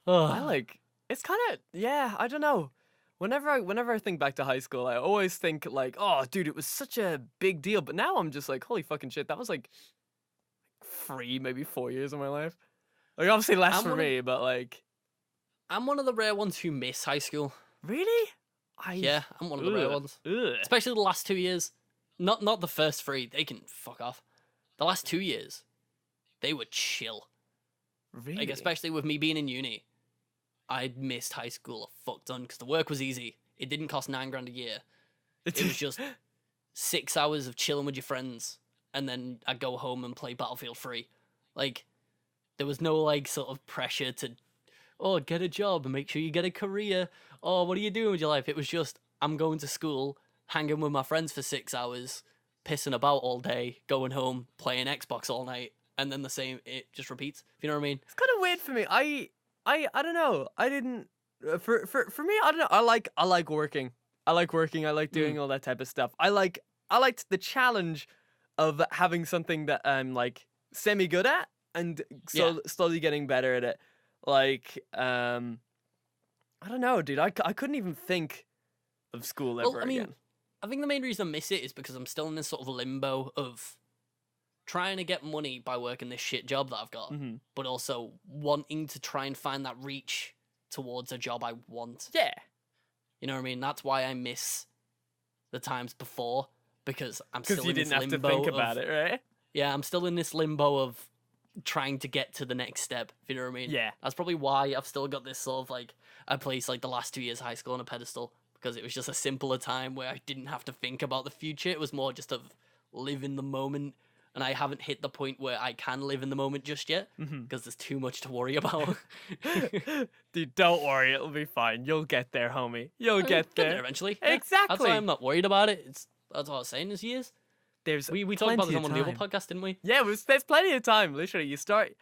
It's kind of, I don't know. Whenever I think back to high school, I always think like, oh, dude, it was such a big deal. But now I'm just like, holy fucking shit, that was like 3, maybe 4 years of my life. Like, obviously less for me, but like, I'm one of the rare ones who miss high school. Really? Yeah, I'm one of the rare ones. Especially the last 2 years. Not the first 3. They can fuck off. The last 2 years, they were chill. Really? Like, especially with me being in uni, I missed high school a fuck ton because the work was easy. It didn't cost $9,000 a year. It was just 6 hours of chilling with your friends, and then I'd go home and play Battlefield 3. Like, there was no, like, sort of pressure to, oh, get a job and make sure you get a career. Oh, what are you doing with your life? It was just, I'm going to school, hanging with my friends for 6 hours, pissing about all day, going home, playing Xbox all night, and then the same, it just repeats. If you know what I mean? It's kind of weird for me. I don't know. I didn't for me. I don't know. I like working. I like working. I like doing all that type of stuff. I liked the challenge of having something that I'm like semi good at and slowly getting better at it. Like I don't know, dude. I couldn't even think of school ever again. I think the main reason I miss it is because I'm still in this sort of limbo of trying to get money by working this shit job that I've got, but also wanting to try and find that reach towards a job I want. Yeah. You know what I mean? That's why I miss the times before, because I'm still in this limbo. Because you didn't have to think about it, right? Yeah, I'm still in this limbo of trying to get to the next step, if you know what I mean? Yeah. That's probably why I've still got this sort of, like, I placed, like, the last 2 years of high school on a pedestal, because it was just a simpler time where I didn't have to think about the future. It was more just of live in the moment, and I haven't hit the point where I can live in the moment just yet, because there's too much to worry about. Dude, don't worry, it'll be fine. You'll get there, homie. You'll get there eventually. Exactly. That's why I'm not worried about it. That's what I was saying this years. We talked about this on one of the other podcasts, didn't we? Yeah, there's plenty of time. Literally, you start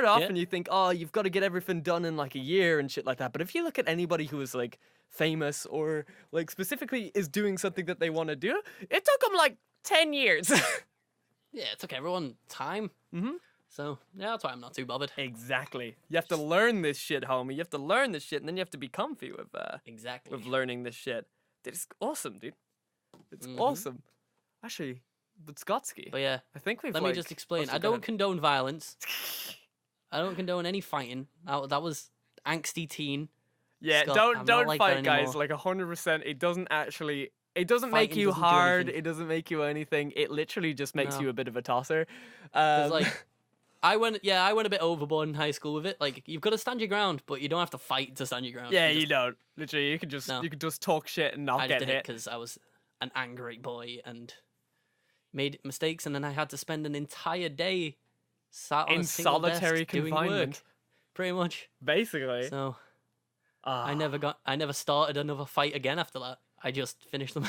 off and you think, oh, you've got to get everything done in like a year and shit like that. But if you look at anybody who is like famous or like specifically is doing something that they want to do, it took them like 10 years. Yeah, it took everyone time. So, yeah, that's why I'm not too bothered. Exactly. You have to learn this shit, homie. You have to learn this shit, and then you have to be comfy with with learning this shit. Dude, it's awesome, dude. It's awesome. Actually, but Scottscy. But yeah, I think we've let me just explain. I don't condone violence. I don't condone any fighting. That was angsty teen. Yeah, Scott, don't like fight, guys. Like 100%. It doesn't actually. It doesn't make you hard. It doesn't make you anything. It literally just makes you a bit of a tosser. Like, I went a bit overboard in high school with it. Like, you've got to stand your ground, but you don't have to fight to stand your ground. Yeah, you don't. Literally, you can just talk shit and not get hit. I did it because I was an angry boy and made mistakes, and then I had to spend an entire day sat on in a single solitary desk doing confinement, work, pretty much. Basically. So I never started another fight again after that. I just finished them.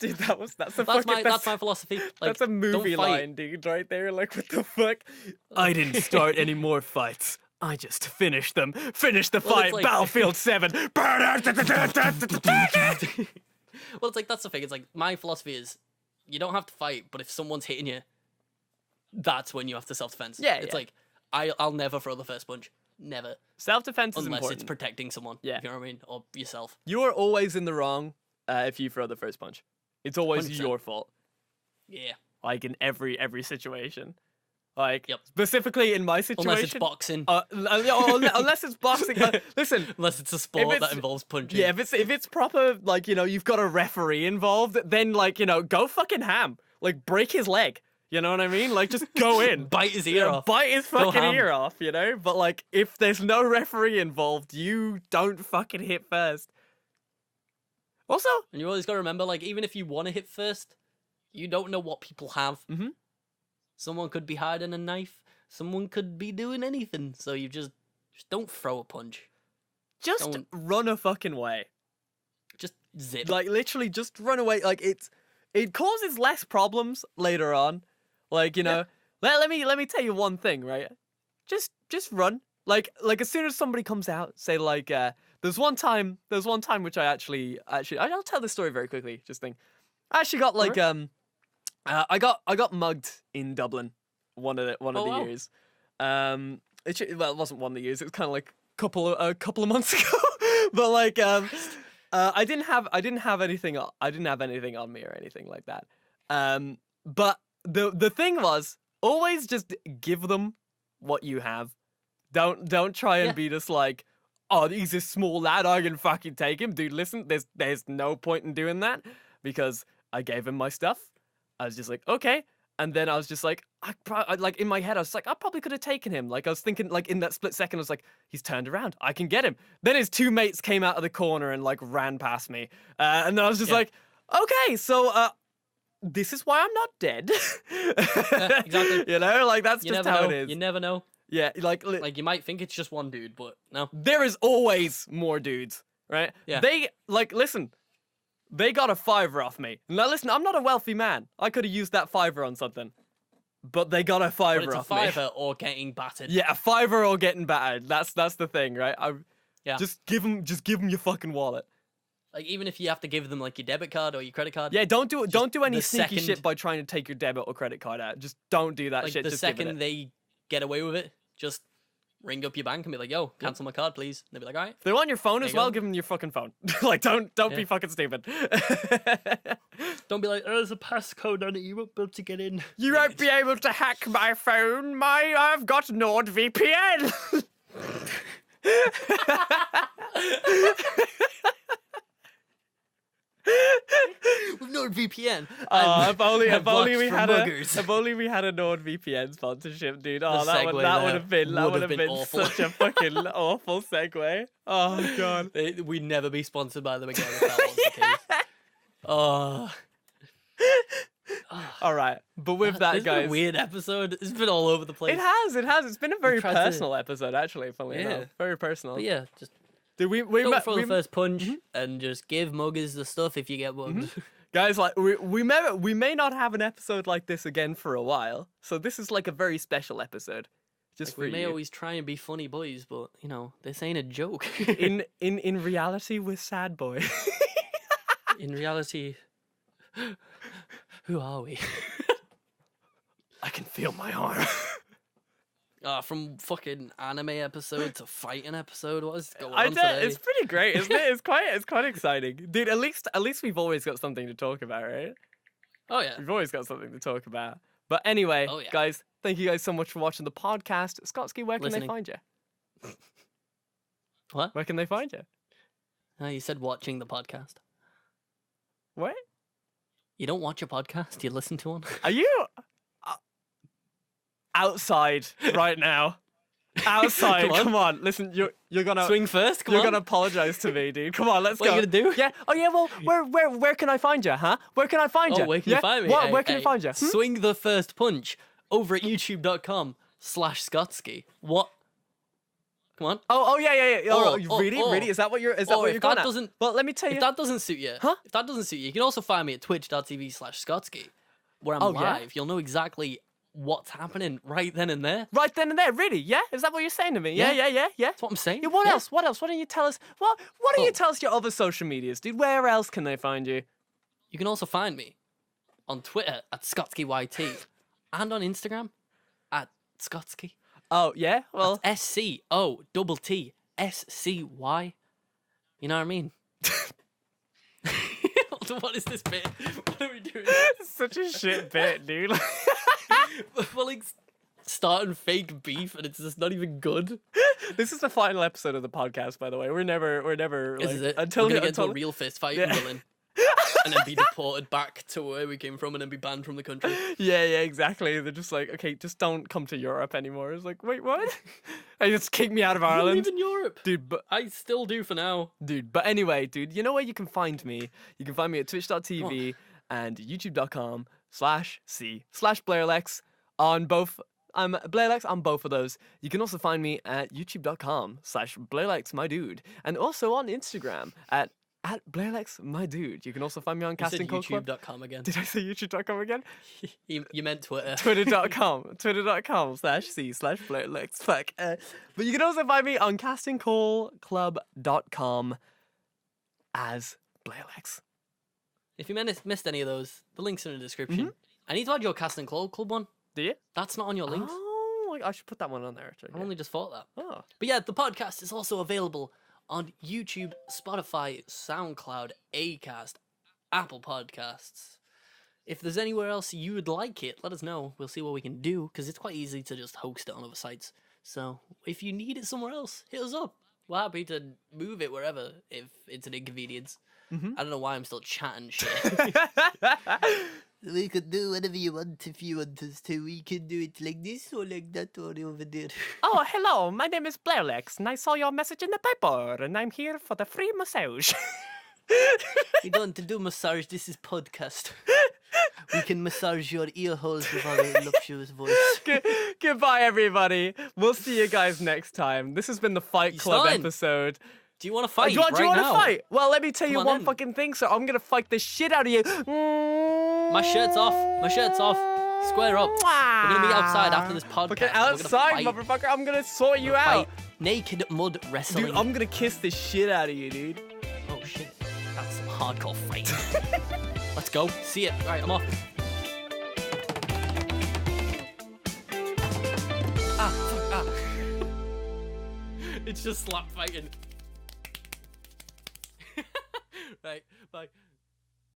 Dude, that's my philosophy. Like, that's a movie line, dude, right there. Like, what the fuck? I didn't start any more fights. I just finished them. Finish the fight. Like... Battlefield 7. Well, it's like, that's the thing. It's like, my philosophy is, you don't have to fight, but if someone's hitting you, that's when you have to self-defense. Yeah, it's like, I'll never throw the first punch. Never. Self-defense is unless important. It's protecting someone. Yeah. You know what I mean? Or yourself. You are always in the wrong if you throw the first punch. It's always 100%. your fault. Yeah. Like in every situation. Like, specifically in my situation. Unless it's boxing. Unless it's boxing. Listen. Unless it's a sport that involves punching. Yeah, if it's proper, like, you know, you've got a referee involved, then, like, you know, go fucking ham. Like, break his leg. You know what I mean? Like, just go in. Bite his ear off. Bite his fucking ear off, you know? But, like, if there's no referee involved, you don't fucking hit first. Also... And you always got to remember, like, even if you want to hit first, you don't know what people have. Mm-hmm. Someone could be hiding a knife. Someone could be doing anything. So you just don't throw a punch. Just run a fucking way. Just zip. Like, literally, just run away. Like, it causes less problems later on. Like, you know, let me tell you one thing, right? Just run. Like as soon as somebody comes out, say like, there's one time which I'll tell this story very quickly. Just think, I actually got like I got mugged in Dublin one of the years. It wasn't one of the years. It was kind of like a couple of months ago. But like I didn't have anything on me or anything like that. But the thing was, always just give them what you have. Don't try and be just like, oh, he's a small lad, I can fucking take him. Dude, listen, there's no point in doing that, because I gave him my stuff. I was just like, okay, And then I was just like, like in my head, I was like, I probably could have taken him. Like I was thinking, like in that split second, I was like, he's turned around, I can get him. Then his two mates came out of the corner and like ran past me, and then I was just like, okay, so this is why I'm not dead. Yeah, exactly. You know, like that's You just never how know. it is. You never know. Yeah, like Like you might think it's just one dude, but no. there is always more dudes, right? Yeah. They listen. They got a $5 off me. Now listen, I'm not a wealthy man. I could have used that $5 on something, but they got a $5 But it's a off me. $5 or getting battered. Yeah, a $5 or getting battered. That's the thing, right? Yeah. Just give them your fucking wallet. Like even if you have to give them like your debit card or your credit card. Yeah, don't do any the sneaky second- shit by trying to take your debit or credit card out. Just don't do that Like shit. the Just give second it. they get away with it, just ring up your bank and be like, "Yo, cancel my card, please." And they'll be like, "All right." If they want your phone There as you well, go. give them your fucking phone. Like, don't be fucking stupid. Don't be like, "Oh, there's a passcode on it. You won't be able to get in." You won't be able to hack my phone. I've got NordVPN. With NordVPN. Oh, if only I've we blocked had from a muggers. if only we had a NordVPN sponsorship, dude. Oh, The that segue would there have been awful. such a fucking awful segue. Oh god. We'd never be sponsored by them again if that was the case. Oh, All right, but with that, this has been guys, a weird episode. It's been all over the place. it has. It's been a very tried to- personal episode, actually. Funnily Yeah. enough, very personal. But yeah, just Dude, we don't throw the first punch Mm-hmm. and just give muggers the stuff if you get mugged. guys, like we may not have an episode like this again for a while, so this is like a very special episode, just for We may you. always try and be funny boys, but you know this ain't a joke. In reality, we're sad boy. In reality, who are we? I can feel my arm. From fucking anime episode to fighting episode, what is going I on did. today? It's pretty great, isn't it? It's quite exciting, dude. At least we've always got something to talk about, right? Oh yeah, We've always got something to talk about. But anyway, Oh, yeah. guys, thank you guys so much for watching the podcast. Scottscy, where can they Listening. find you? what? Where can they find you? Oh, you said watching the podcast. What? You don't watch a podcast, you listen to one. Are you outside right now? Outside. Come on. Come on. Listen, you're gonna Swing first, come you're on. gonna apologize to me, dude. Come on, let's What go. are you gonna do? Yeah. Oh yeah. Well, where can I find you? Huh? Where can I find you? Oh, where can yeah? you find me? What? Hey, Where can hey, I find you? Hmm? Swing the first punch over at youtube.com/Scottscy. What? Come on. Oh yeah. Oh, Or- really? or- Really? Is that what you're or going if that at? doesn't- Well, let me tell you. If that doesn't suit you, Huh? If that doesn't suit you, you can also find me at twitch.tv/Scottscy, where I'm Oh, yeah? live. You'll know exactly what's happening right then and there. Right then and there, really? Yeah? Is that what you're saying to me? Yeah. That's what I'm saying. Yeah, what Yeah. else? What else? Why don't you tell us? Why don't you Oh. tell us your other social medias, dude? Where else can they find you? You can also find me on Twitter at ScottskyYT and on Instagram at Scottsky. Oh yeah. Well, SCOTTSCY. You know what I mean? What is this bit? What are we doing? such a shit bit, dude. We're like starting fake beef and it's just not even good. This is the final episode of the podcast, by the way. We're never This like, is it. until We're gonna get into until a real fist fight Yeah. in Berlin. And then be deported back to where we came from and then be banned from the country. yeah, exactly. They're just like, okay, just don't come to Europe anymore. It's like, wait, what? They just kick me out of I don't Ireland, live in Europe. dude. But I still do for now. But anyway, dude, you know where you can find me? You can find me at twitch.tv and youtube.com/c/Blairlex on both. I'm Blairlex on both of those. You can also find me at youtube.com/Blairlex, my dude, and also on Instagram at Blairlex, my dude. You can also find me on You Casting said Call Club. youtube.com again. Did I say youtube.com again? You meant Twitter. Twitter.com/c/Blairlex. Fuck. But you can also find me on castingcallclub.com as Blairlex. If you missed any of those, the links are in the description. Mm-hmm. I need to add your Casting Call Club one. Do you? That's not on your links. Oh, I should put that one on there. Actually. I only just thought that. Oh. But yeah, the podcast is also available on YouTube, Spotify, SoundCloud, Acast, Apple Podcasts. If there's anywhere else you would like it, let us know. We'll see what we can do, because it's quite easy to just host it on other sites. So if you need it somewhere else, hit us up. We're happy to move it wherever if it's an inconvenience. I don't know why I'm still chatting shit. We could do whatever you want if you want us to. We can do it like this or like that or over there. Oh, hello. My name is Blairlex, and I saw your message in the paper, and I'm here for the free massage. We don't do massage. This is podcast. We can massage your ear holes with our voluptuous voice. Goodbye, everybody. We'll see you guys next time. This has been the Fight Club Stein. episode. Do you want to fight? Do you want now? to fight? Well, let me tell you on one in. fucking thing, sir. I'm gonna fight the shit out of you. My shirt's off. My shirt's off. Square up. We're gonna meet outside after this podcast. Okay, We're gonna outside, fight. motherfucker. I'm gonna sort you Fight. out. Naked mud wrestling. Dude, I'm gonna kiss the shit out of you, dude. Oh shit. That's some hardcore fight. Let's go. See ya. Alright, I'm off. Fuck. It's just slap fighting. Right, bye.